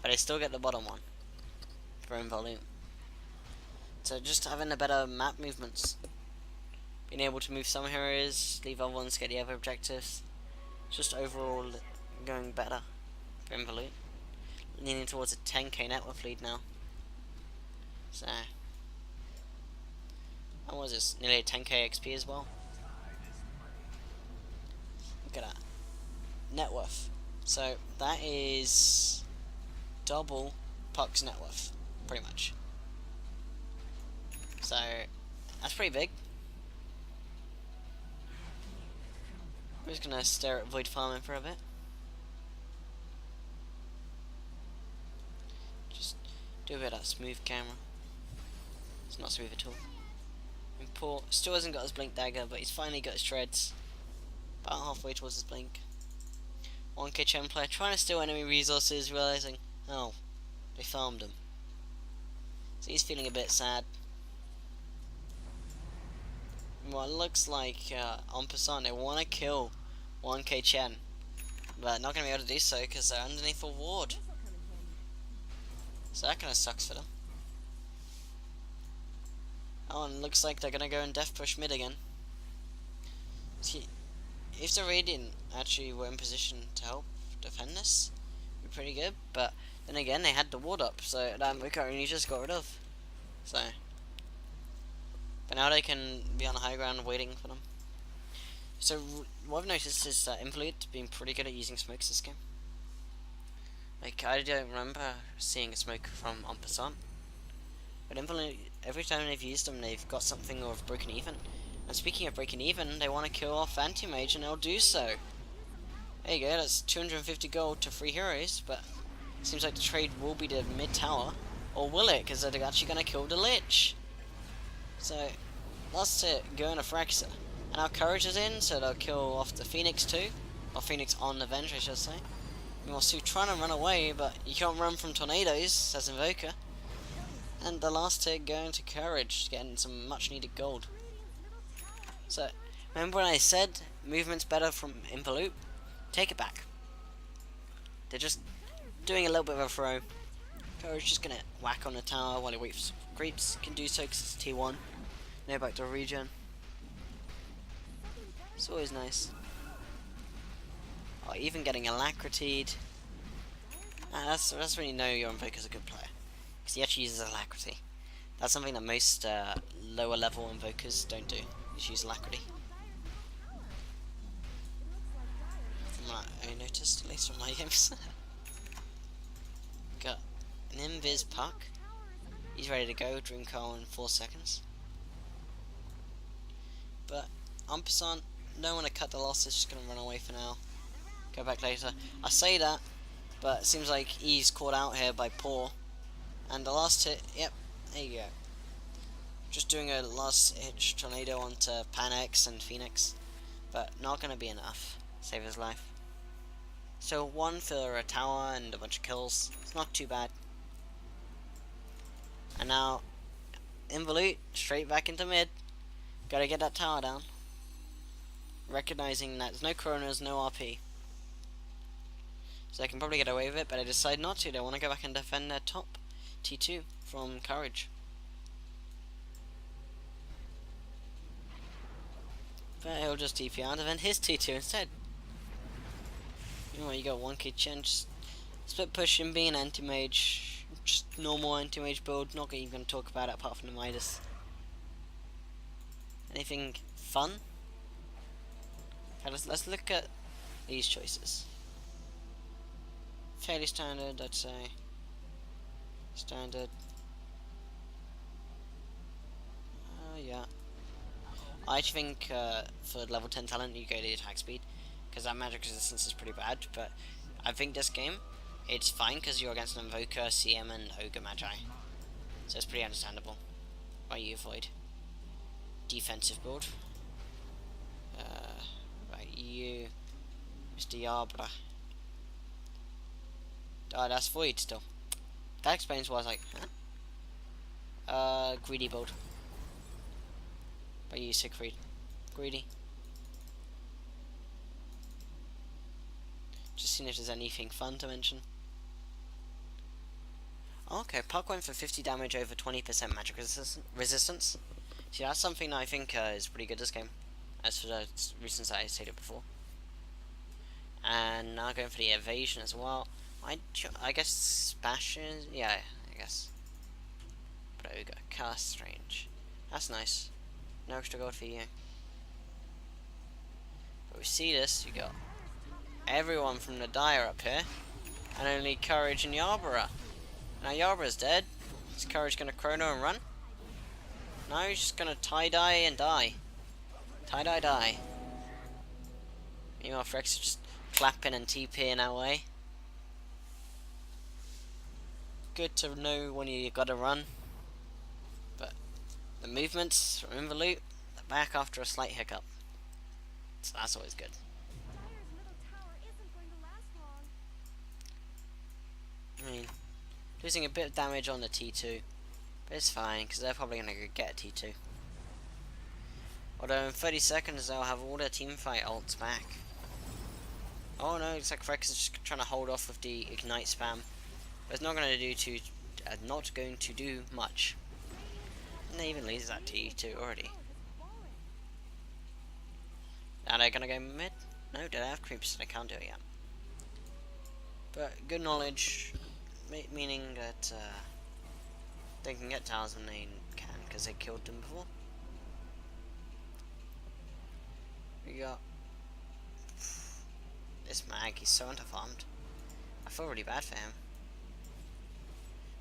but they still get the bottom one for iNvolute. So just having the better map movements, being able to move some heroes, leave other ones, get the other objectives. Just overall going better for iNvolute. Leaning towards a 10k net worth lead now. So, and what was this? Nearly a 10k XP as well. Look at that. Net worth. So that is double Puck's net worth, pretty much. So that's pretty big. We're just gonna stare at Void farming for a bit. Just do a bit of that smooth camera. It's not smooth at all. Import still hasn't got his blink dagger, but he's finally got his treads. About halfway towards his blink. 1k Chen player trying to steal enemy resources, realizing, oh, they farmed him. So he's feeling a bit sad. Well, it looks like En Passant, they want to kill 1k Chen, but not going to be able to do so because they're underneath a ward. So that kind of sucks for them. Oh, and looks like they're going to go and death push mid again. See, if the Radiant actually were in position to help defend this, it'd be pretty good, but then again, they had the ward up, so that we only just got rid of. So, but now they can be on the high ground waiting for them. So what I've noticed is that iNvolute being pretty good at using smokes this game. Like, I don't remember seeing a smoke from En Passant, but iNvolute, every time they've used them, they've got something of broken even. And speaking of breaking even, they want to kill off Anti-Mage, and they'll do so. There you go, that's 250 gold to 3 heroes, but it seems like the trade will be the mid tower. Or will it? Because they're actually going to kill the Lich. So, that's it. Go in a Fraxer. And our Courage is in, so they'll kill off the Phoenix too. Or Phoenix on Avenge, I should say. Meanwhile, Sue trying to run away, but you can't run from tornadoes, says Invoker. And the last hit going to Courage, getting some much needed gold. So, remember when I said movement's better from iNvolute? Take it back. They're just doing a little bit of a throw. Courage just gonna whack on the tower while he waits for creeps. Can do so because it's T1. No backdoor regen. It's always nice. Oh, even getting alacritied. That's when you know your Invoker's a good player. Because he actually uses alacrity. That's something that most lower level Invokers don't do. Just use alacrity. from what I noticed, at least on my games. Got an invis puck. He's ready to go, Dream Call in 4 seconds. But En Passant, don't want to cut the losses, just going to run away for now. Go back later. I say that, but it seems like he's caught out here by Paw. And the last hit, yep, there you go. Just doing a last hit tornado onto Panex and Phoenix, but not going to be enough. Save his life. So 1 for a tower and a bunch of kills. It's not too bad. And now, iNvolute, straight back into mid. Gotta get that tower down. Recognizing that there's no Coronas, no RP. So they can probably get away with it, but I decide not to. They want to go back and defend their top T2 from Courage. But he'll just TP out and defend his T2 instead. Anyway, you got 1k Chen, just split push him being anti-mage. Just normal anti-mage build, not even going to talk about it apart from the Midas. Anything fun? Okay, let's look at these choices. Fairly standard, I'd say. Standard. Yeah. I actually think for level 10 talent you go to attack speed, because that magic resistance is pretty bad, but I think this game, it's fine because you're against an Invoker, CM and Ogre Magi. So it's pretty understandable why you avoid defensive build. Right, you, Mr. Yarbra. Oh, that's Void still. That explains why I was like, huh? Greedy build. By you, Siegfried. Greedy. Just seeing if there's anything fun to mention. Okay, Puck went for 50 damage over 20% magic resistance. See, that's something that I think is pretty good this game, as for the reasons that I stated before. And now going for the evasion as well. I guess Bastion, yeah, I guess. But Ogre, cast strange. That's nice. No extra gold for you. But we see this, you got everyone from the Dire up here, and only Courage and Yarborough. Now Yarborough's dead. Is Courage gonna chrono and run? No, he's just gonna tie-dye and die. Tie-dye, die. Meanwhile, Frex is just clapping and TPing our way. Good to know when you gotta run. But the movements from iNvolute are back after a slight hiccup. So that's always good. Dire's middle tower isn't going to last long. I mean, losing a bit of damage on the T2. But it's fine, because they're probably gonna go get a T2. Although in 30 seconds they'll have all their teamfight ults back. Oh no, it's like Frex is just trying to hold off with the ignite spam. But it's not going to do much. And they even loses that T2 already. Now they're going to go mid? No, they have creeps, so they can't do it yet. But good knowledge, meaning that they can get towers when they can, because they killed them before. We got this mag, he's so underfarmed. I feel really bad for him.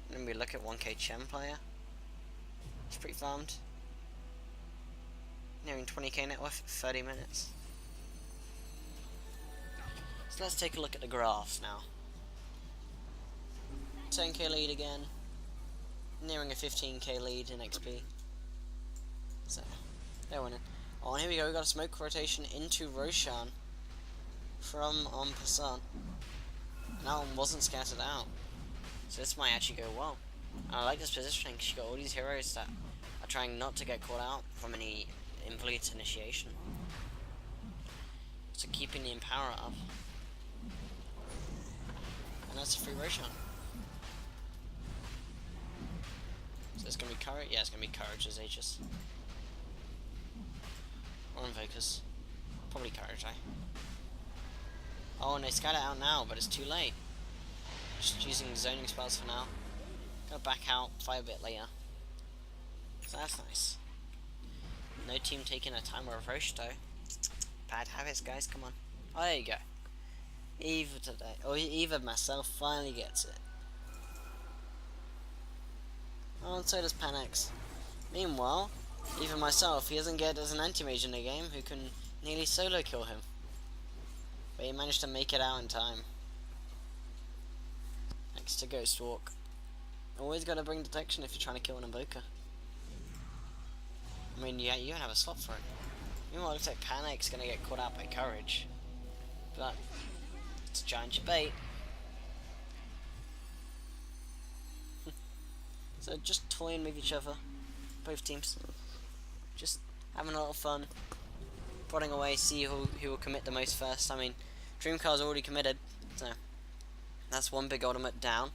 And then we look at 1k Chen player. He's pretty farmed. Nearing 20k net worth for 30 minutes. So let's take a look at the graphs now. 10k lead again. Nearing a 15k lead in XP. So, they're winning. Oh, and here we go, we got a smoke rotation into Roshan from En Passant. And that one wasn't scattered out. So this might actually go well. And I like this positioning because you got all these heroes that are trying not to get caught out from any iNvolute initiation. So keeping the Empower up. And that's a free Roshan. So it's gonna be Courage? Yeah, it's gonna be Courage as Aegis. Or Invokers. Probably Courage, eh? Oh, and they scatter out now, but it's too late. Just using zoning spells for now. Gonna back out, fight a bit later. So that's nice. No team taking a timer approach though. Bad habits, guys, come on. Oh, there you go. Either today, or either myself finally gets it. Oh, and so does Panax. Meanwhile, even myself, he doesn't get as an anti-mage in the game who can nearly solo kill him. But he managed to make it out in time. Thanks to Ghost Walk. Always gotta bring detection if you're trying to kill an Invoker. I mean, yeah, you don't have a slot for it. Meanwhile, it looks like Panic's gonna get caught out by Courage. But it's a giant bait. So just toying with each other, both teams. Just having a lot of fun. Prodding away, see who will commit the most first. I mean, Dreamcar's already committed, so that's one big ultimate down.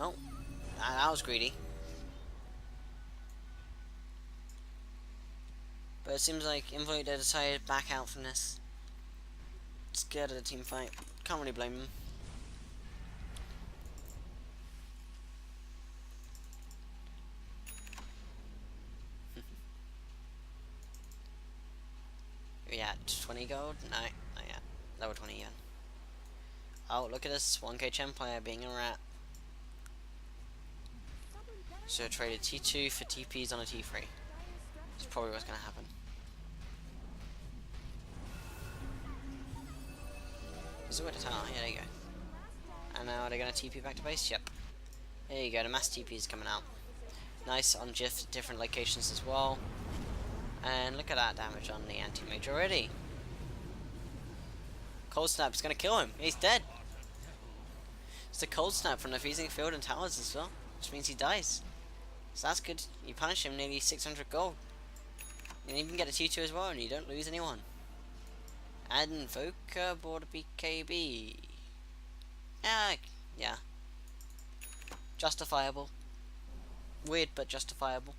Oh, that was greedy. But it seems like iNvolute decided to back out from this. Scared of the team fight. Can't really blame them. Yeah, 20 gold? No, not yet. Level 20 yen. Oh, look at this 1k Chen player being a rat. So I traded T2 for TPs on a T3. That's probably what's gonna happen. Is it where the tower? Yeah, there you go. And now are they gonna TP back to base? Yep. There you go, the mass TP is coming out. Nice on different locations as well. And look at that damage on the anti-mage already. Cold Snap is gonna kill him. He's dead. It's a Cold Snap from the freezing field and towers as well, which means he dies. So that's good. You punish him nearly 600 gold. You can even get a T2 as well, and you don't lose anyone. And Invoker bought a BKB. Yeah. Justifiable. Weird, but justifiable.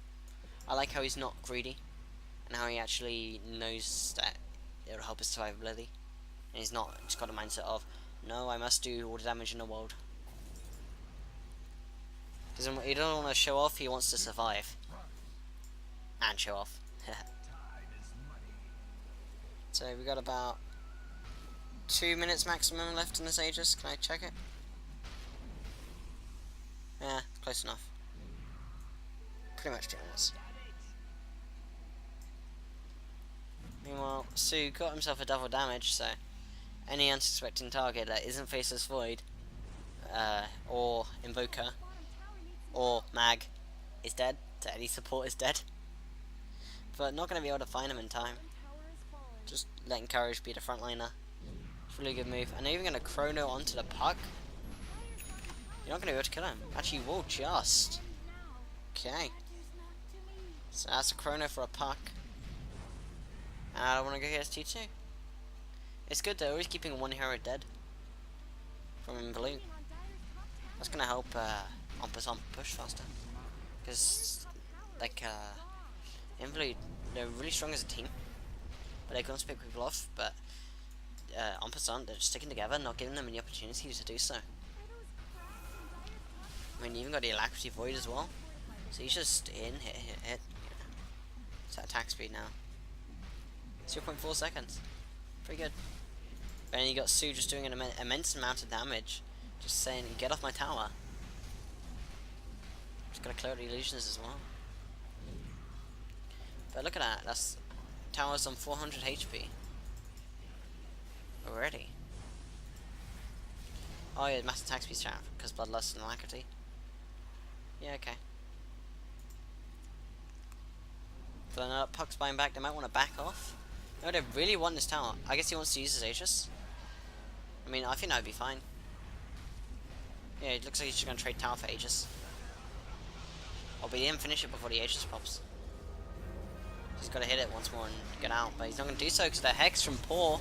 I like how he's not greedy, and how he actually knows that it'll help his survivability. And he's not just got a mindset of, no, I must do all the damage in the world. He doesn't want to show off, he wants to survive. And show off. So we got about 2 minutes maximum left in this Aegis. Can I check it? Yeah, close enough. Pretty much 2 minutes. Meanwhile, Sue got himself a double damage, so any unsuspecting target that isn't Faceless Void, or Invoker, or Mag, is dead. So any support is dead. But not going to be able to find him in time. Just letting Courage be the frontliner. It's a really good move. And they're even going to chrono onto the puck. You're not going to be able to kill him. Actually, you will just. Okay. So that's a chrono for a puck. And I don't want to go get his T2. It's good they're always keeping one hero dead from iNvolute. That's going to help En Passant push faster. Because, like, iNvolute, they're really strong as a team. But they can't pick people off. But En Passant, they're just sticking together, not giving them any opportunities to do so. I mean, you even got the Alacrity Void as well. So he's just hit. It's at attack speed now. 0.4 seconds. Pretty good. And you got Sue just doing an immense amount of damage. Just saying, get off my tower. Just gotta clear the illusions as well. But look at that. That's tower's on 400 HP. Already. Oh yeah, mass attack speed trap because Bloodlust and Alacrity. Yeah, okay. So now Puck's buying back, they might want to back off. No, they really want this tower. I guess he wants to use his Aegis. I mean, I think that would be fine. Yeah, it looks like he's just going to trade tower for Aegis. Or be didn't finish it before the Aegis pops. He's got to hit it once more and get out. But he's not going to do so because the Hex from Poor.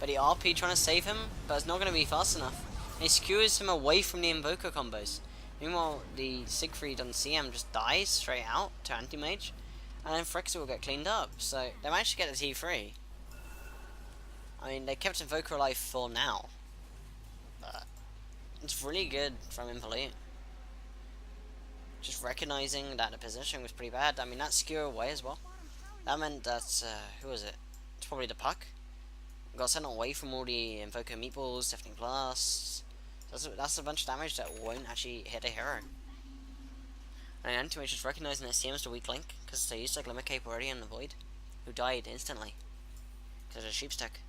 But the RP trying to save him, but it's not going to be fast enough. And he skewers him away from the Invoker combos. Meanwhile, the Siegfried on CM just dies straight out to Anti-Mage. And then Phyrexian will get cleaned up. So they managed to get the T3. I mean, they kept Invoker alive for now. But it's really good from iNvolute. Just recognizing that the position was pretty bad. I mean, that skewer away as well. That meant that, who was it? It's probably the Puck. Got sent away from all the Invoker Meatballs, Deafening Blasts. That's a bunch of damage that won't actually hit a hero. And Anti-Mage just recognizing that CM's the weak link, because they used like Limit Cape already on the Void, who died instantly. Because of the Sheep Stick.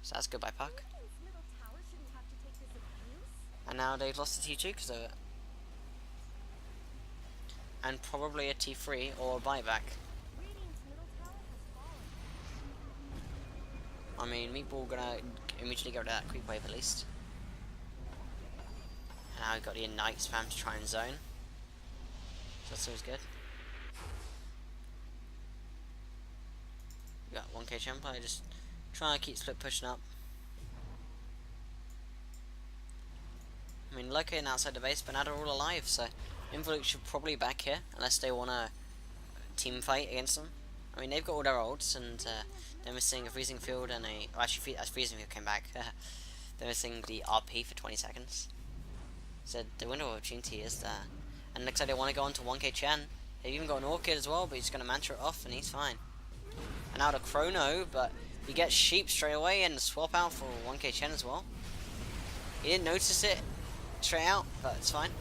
So that's good by Puck. Radiant's middle tower shouldn't have to take this abuse. And now they've lost a T2 because of it. And probably a T3 or a buyback. Radiant's middle tower has fallen. I mean, Meatball gonna immediately go to that quick wave at least. And now we've got the Ignite spam to try and zone. So that's always good. We got 1k Champion just trying to keep split pushing up. I mean, locating outside the base, but now they're all alive, so iNvolute should probably back here, unless they want to team fight against them. I mean, they've got all their ults, and they're missing a Freezing Field and a... Well, actually, as Freezing Field came back, they're missing the RP for 20 seconds. So the window of opportunity is there. And looks like they want to go on to 1k Chen. They've even got an Orchid as well, but he's going to Mantra it off, and he's fine. And now the Chrono, but he gets Sheep straight away and swap out for 1k Chen as well. He didn't notice it straight out, but it's fine.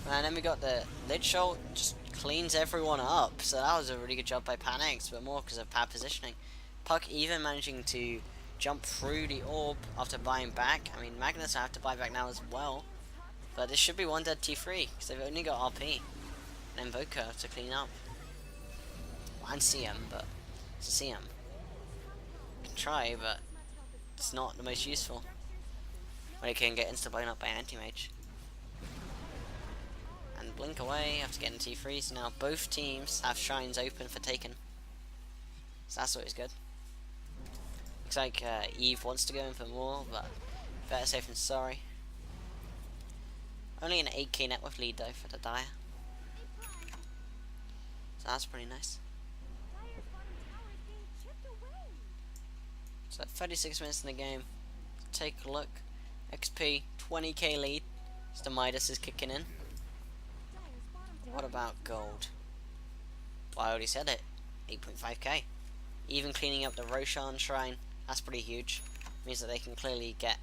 And then we got the Lid Shot, just cleans everyone up. So that was a really good job by Panics, but more because of bad positioning. Puck even managing to jump through the orb after buying back. I mean, Magnus have to buy back now as well. But this should be one dead T3, because they've only got RP and Invoker to clean up. Well, and CM, but it's a CM. Can try, but it's not the most useful when it can get insta-blown up by an Anti-Mage. And blink away after getting T3, so now both teams have shrines open for taken. So that's always good. Looks like Eve wants to go in for more, but better safe than sorry. Only an 8k net worth lead though for the Dire. So that's pretty nice. Dire's bottom tower is being chipped away. So 36 minutes in the game. Take a look. XP 20k lead. So the Midas is kicking in. Dire's bottom tower. What about gold? Well, I already said it. 8.5k. Even cleaning up the Roshan shrine. That's pretty huge. Means that they can clearly get,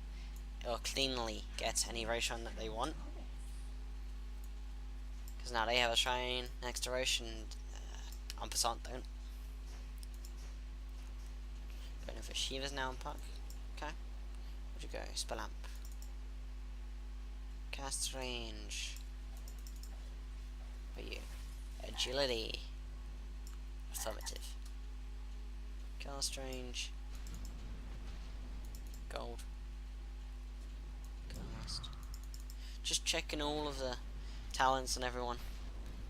or cleanly get, any Roshan that they want. Because now they have a shrine next to Roshan. En Passant don't. Going for Shivas now on Puck. Okay. Where'd you go? Spell Amp. Cast range. What are you? Agility. Affirmative. Cast range. Gold. Cast. Just checking all of the talents and everyone.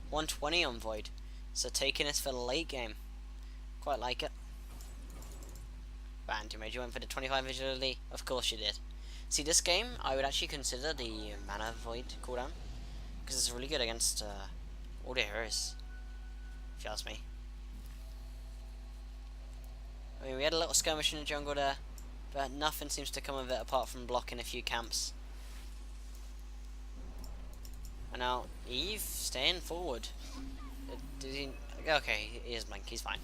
120 on Void. So taking us for the late game. Quite like it. Anti-Mage, you went for the 25 agility? Of course you did. See, this game, I would actually consider the Mana Void cooldown. Because it's really good against all the heroes. If you ask me. I mean, we had a little skirmish in the jungle there. But nothing seems to come of it apart from blocking a few camps. And now, Eve staying forward. Did he... Okay, he is blink, he's fine.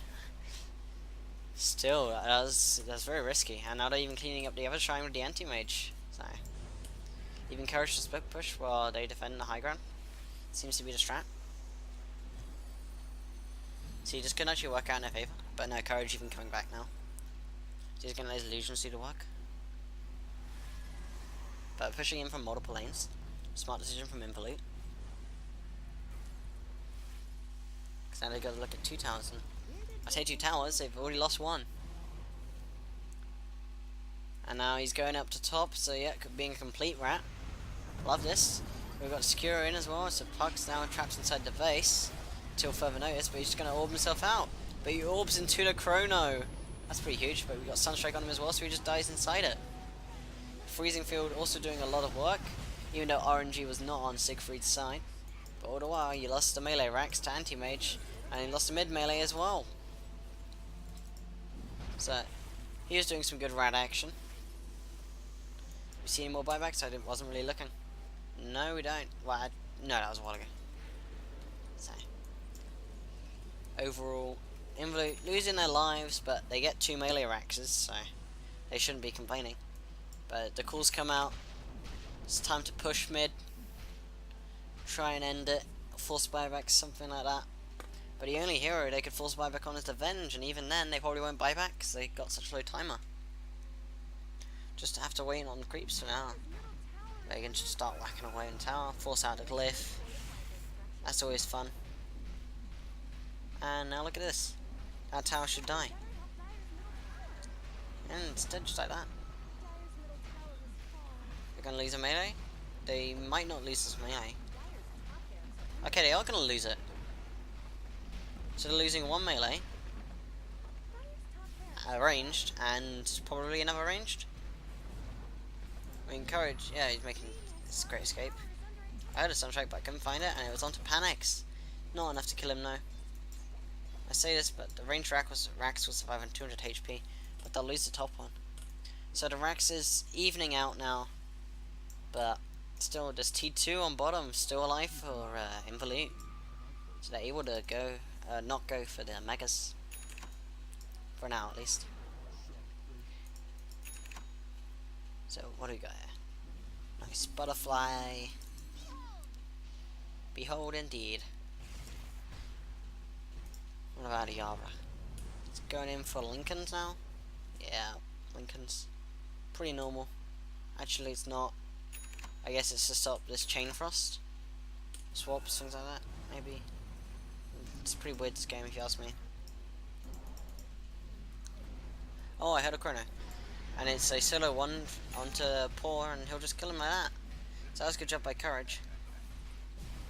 Still, that's very risky. And now they're even cleaning up the other shrine with the Anti-Mage. So, even encouraged to split push while they defend the high ground. Seems to be the strat. See, this could actually work out in their favour. But no, Courage even coming back now. So he's going to let his illusions do the work. But pushing in from multiple lanes. Smart decision from iNvolute. Because now they've got to look at 2 towers. And I say 2 towers, they've already lost 1. And now he's going up to top, so yeah, being a complete rat. Love this. We've got Skura in as well, so Puck's now trapped inside the base. Till further notice, but he's just going to orb himself out. But he orbs into the Chrono. That's pretty huge, but we've got Sunstrike on him as well, so he just dies inside it. Freezing Field also doing a lot of work, even though RNG was not on Siegfried's side. But all the while, you lost the melee racks to Anti-Mage, and you lost the mid melee as well. So, he was doing some good rat action. We see any more buybacks? I wasn't really looking. No, we don't. Well, no, that was a while ago. So, overall, iNvolute losing their lives, but they get 2 melee Raxes, so they shouldn't be complaining. But the calls come out. It's time to push mid. Try and end it. Force buyback, something like that. But the only hero they could force buyback on is the Venge, and even then they probably won't buy back because they got such a low timer. Just have to wait on the creeps for now. They can just start whacking away in tower, force out the glyph. That's always fun. And now look at this. That tower should die. And instead, just like that. They're gonna lose a melee? They might not lose this melee. Okay, they are gonna lose it. So they're losing 1 melee. Ranged, and probably another ranged. I mean, Courage, yeah, he's making this great escape. I heard a soundtrack, but I couldn't find it, and it was onto Panics. Not enough to kill him, no. I say this, but the range Rax will survive on 200 HP, but they'll lose the top one. So the Rax is evening out now, but still, there's T2 on bottom, still alive for iNvolute. So they're able to go, not go for the Megas. For now, at least. So, what do we got here? Nice butterfly. Behold, indeed. What about Yara? It's going in for Lincolns now? Yeah, Lincolns. Pretty normal. Actually, it's not. I guess it's to stop this chain frost. Swaps, things like that, maybe. It's a pretty weird this game, if you ask me. Oh, I heard a chrono. And it's a solo 1 onto Poor, and he'll just kill him like that. So that was a good job by Courage.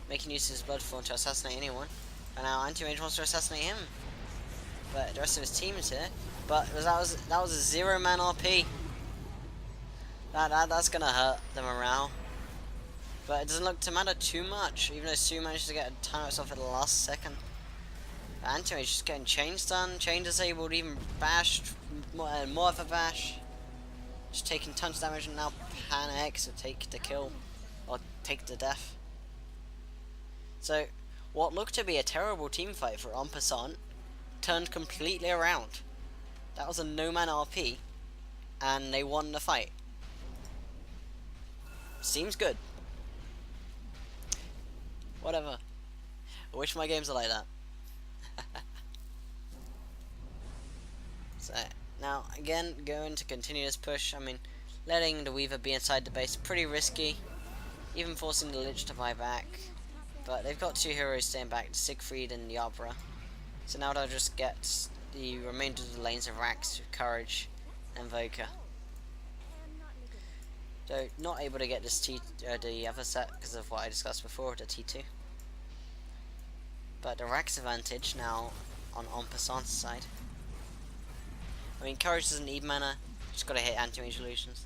Making use of his blood form to assassinate anyone. And now Anti-Mage wants to assassinate him. But the rest of his team is here. But that was a 0-man RP. That's gonna hurt the morale. But it doesn't look to matter too much, even though Sue managed to get a time herself at the last second. Anti-Mage just getting chain stun, chain disabled, even bashed, more of a bash. Just taking tons of damage, and now Panics to take the kill, or take the death. So, what looked to be a terrible team fight for En Passant turned completely around. That was a no-man RP, and they won the fight. Seems good. Whatever. I wish my games are like that. So, now, again, going to continue this push. I mean, letting the Weaver be inside the base, pretty risky. Even forcing the Lich to buy back. But they've got 2 heroes staying back, Siegfried and Yabra. So now they'll just get the remainder of the lanes of Rax, Courage, and Voka. So, not able to get this the other set because of what I discussed before, the T2. But the Rax advantage now on En Passant's side. I mean, Courage doesn't need mana, just gotta hit Anti-Mage illusions.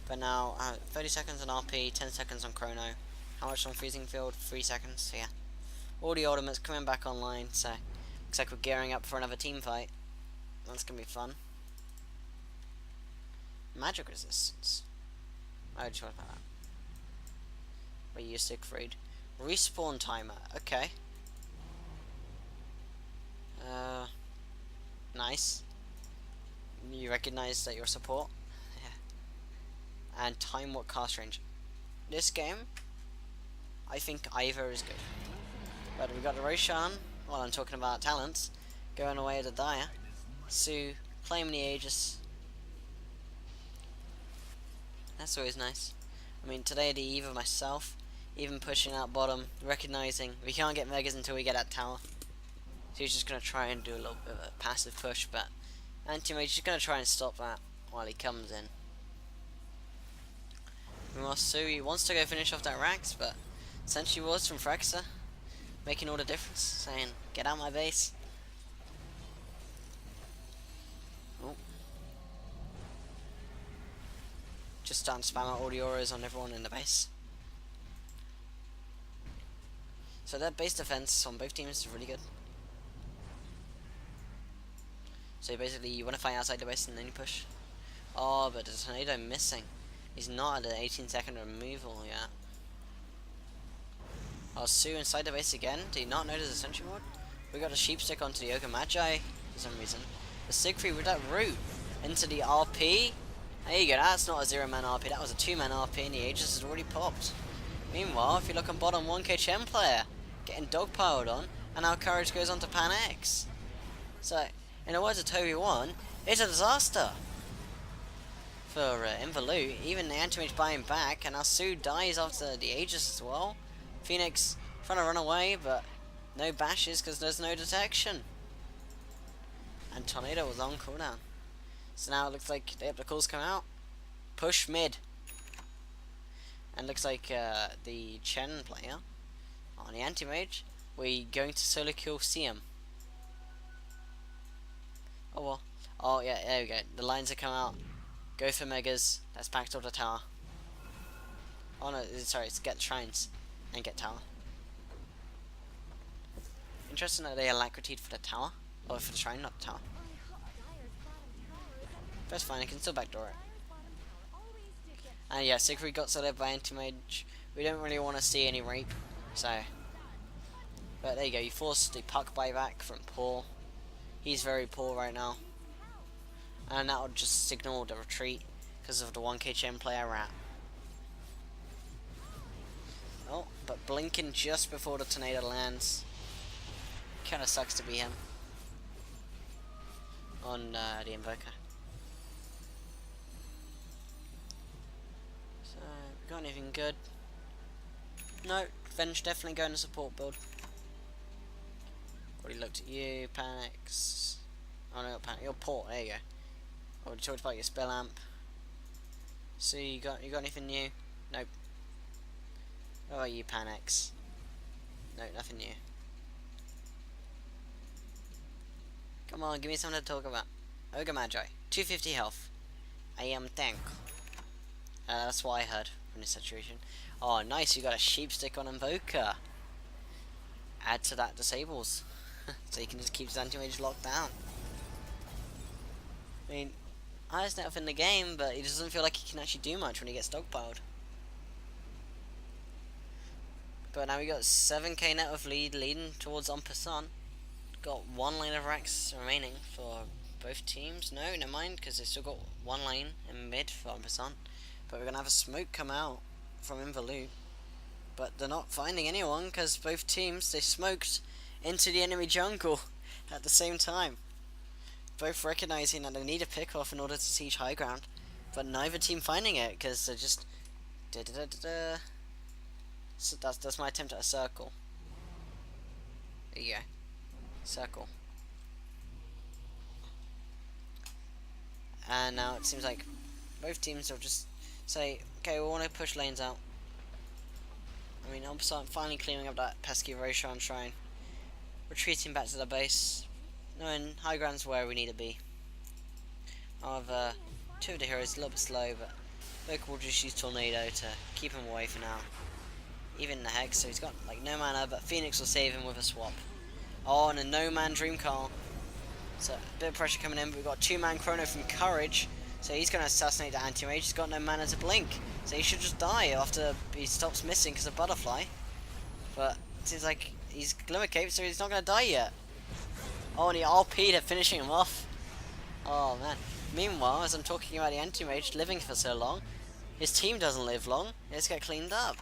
But now, 30 seconds on RP, 10 seconds on Chrono. How much on Freezing Field? 3 seconds, so yeah. All the ultimates coming back online, so looks like we're gearing up for another team fight. That's gonna be fun. Magic resistance. I just want that. Wait, you Siegfried. Respawn timer, okay. Nice. You recognize that you're support. Yeah. And time what cast range. This game, I think either is good. But we got the Roshan, while I'm talking about talents, going away to Dire. Sue, claiming the Aegis. That's always nice. I mean, today the eve of myself, even pushing out bottom, recognizing we can't get Megas until we get that tower. So he's just going to try and do a little bit of a passive push, but Anti-Mage is going to try and stop that while he comes in. Meanwhile, Sui wants to go finish off that Rax, but Sentry Wards from Fraxa, making all the difference, saying, get out my base. Oh. Just starting to spam out all the auras on everyone in the base. So that base defense on both teams is really good. So basically you want to fight outside the base and then you push. Oh, but the tornado missing. He's not at the 18-second removal yet. Oh, Sue inside the base again. Did he not notice the sentry ward? We got a sheep stick onto the Ogre Magi for some reason. The Siegfried with that root into the RP. There you go, that's not a 0-man RP, that was a 2-man RP and the Aegis has already popped. Meanwhile, if you look on bottom, 1k Chen player getting dogpiled on, and our Courage goes on to Pan X. So, in the words of Toby 1, it's a disaster for iNvolute. Even the anti-mage buying back, and our Sue dies after the Aegis as well. Phoenix trying to run away, but no bashes because there's no detection. And Tornado was on cooldown. So now it looks like the calls come out. Push mid. And looks like the Chen player on the anti-mage, we're going to solo kill CM. Oh well. Oh yeah, there we go. The lines have come out. Go for megas. That's back to the tower. Oh no, sorry, it's get the shrines and get tower. Interesting that they alacritied for the tower. Or for the shrine, not the tower. That's fine, I can still backdoor it. And yeah, Siegfried got soloed by anti-mage. We don't really want to see any rape, so. But there you go, you forced the puck buyback from Paul. He's very poor right now. And that will just signal the retreat because of the 1k Chen player rat. Oh, but blinking just before the tornado lands. Kinda sucks to be him. On the Invoker. So, got anything good? No, Venge definitely going to support build. Already looked at you, Panics. Oh no, Panic, your port, there you go. Already talked about your spell amp. So you got anything new? Nope. What about you, Panics? No, nothing new. Come on, give me something to talk about. Ogre Magi, 250 health. I am tank. That's what I heard from this situation. Oh, nice, you got a sheep stick on Invoker. Add to that disables. So you can just keep his anti-mage locked down. I mean, highest net off in the game, but he doesn't feel like he can actually do much when he gets dogpiled. But now we got 7k net of leading towards En Passant. Got one lane of racks remaining for both teams. No, never mind, because they've still got one lane in mid for En Passant. But we're going to have a smoke come out from iNvolute. But they're not finding anyone, because both teams, they smoked into the enemy jungle at the same time. Both recognizing that they need a pick off in order to siege high ground. But neither team finding it, because they're just... So that's my attempt at a circle. There you go. Circle. And now it seems like both teams will just say, okay, we want to push lanes out. I mean, I'm finally clearing up that pesky Roshan shrine. Retreating back to the base. Knowing high ground's where we need to be. However, two of the heroes a little bit slow, but Local will just use Tornado to keep him away for now. Even the Hex, so he's got like no mana, but Phoenix will save him with a swap. Oh, and a no-man Dreamcall. So, a bit of pressure coming in, but we've got 2-man Chrono from Courage. So he's going to assassinate the anti-mage. He's got no mana to blink. So he should just die after he stops missing because of Butterfly. But it seems like he's Glimmer Cape, so he's not going to die yet. Oh, and he RP'd at finishing him off. Oh, man. Meanwhile, as I'm talking about the anti-mage living for so long, his team doesn't live long. They just get cleaned up.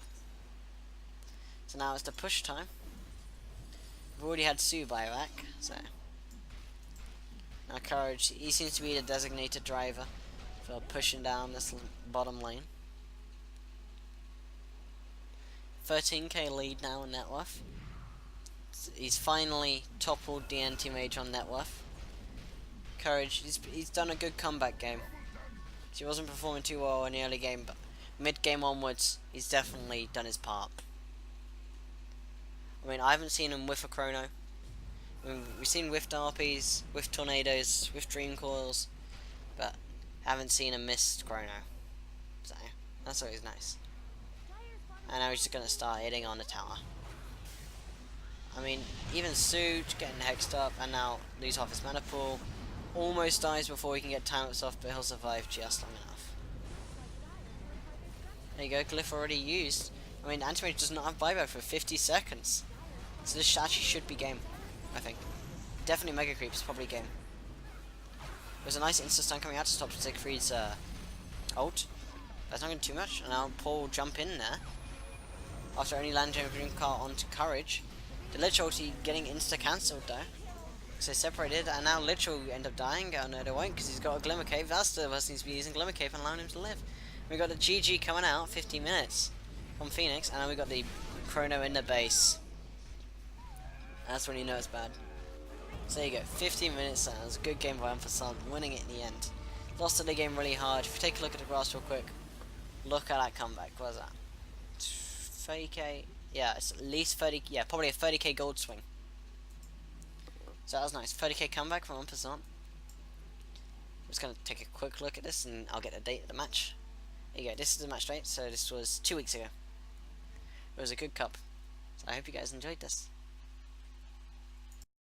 So now it's the push time. We've already had Sue buyback, so... Now Courage, he seems to be the designated driver for pushing down this bottom lane. 13k lead now in net worth. He's finally toppled the anti-mage on net worth. Courage, he's done a good comeback game. He wasn't performing too well in the early game, but mid-game onwards, he's definitely done his part. I mean, I haven't seen him whiff a Chrono. I mean, we've seen whiffed RPs, whiffed Tornadoes, whiffed Dream Coils, but haven't seen him miss Chrono. So, that's always nice. And now he's just going to start hitting on the tower. I mean, even Sue getting hexed up, and now lose half his mana pool. Almost dies before he can get time-ups off, but he'll survive just long enough. There you go, Glyph already used. I mean, Anti-Mage does not have buyback for 50 seconds. So this actually should be game, I think. Definitely Mega Creep is probably game. There's a nice insta-stun coming out to stop Siegfried's ult. That's not going to do too much, and now Paul will jump in there. After only landing a green card onto Courage. The Lich ulti getting insta-cancelled though. So separated, and now Lich will end up dying. Oh no, they won't, because he's got a Glimmer Cave. That's the person needs to be using Glimmer Cave and allowing him to live. We got the GG coming out, 15 minutes from Phoenix, and then we got the Chrono in the base. That's when you know it's bad. So there you go, 15 minutes, that was a good game by En Passant, winning it in the end. Lost the game really hard. If you take a look at the graphs real quick, look at that comeback. What was that? 30k? Yeah, it's at least 30, yeah, probably a 30k gold swing. So that was nice, 30k comeback from En Passant. I'm just going to take a quick look at this and I'll get the date of the match. There you go, this is the match date, so this was 2 weeks ago. It was a good cup. So I hope you guys enjoyed this.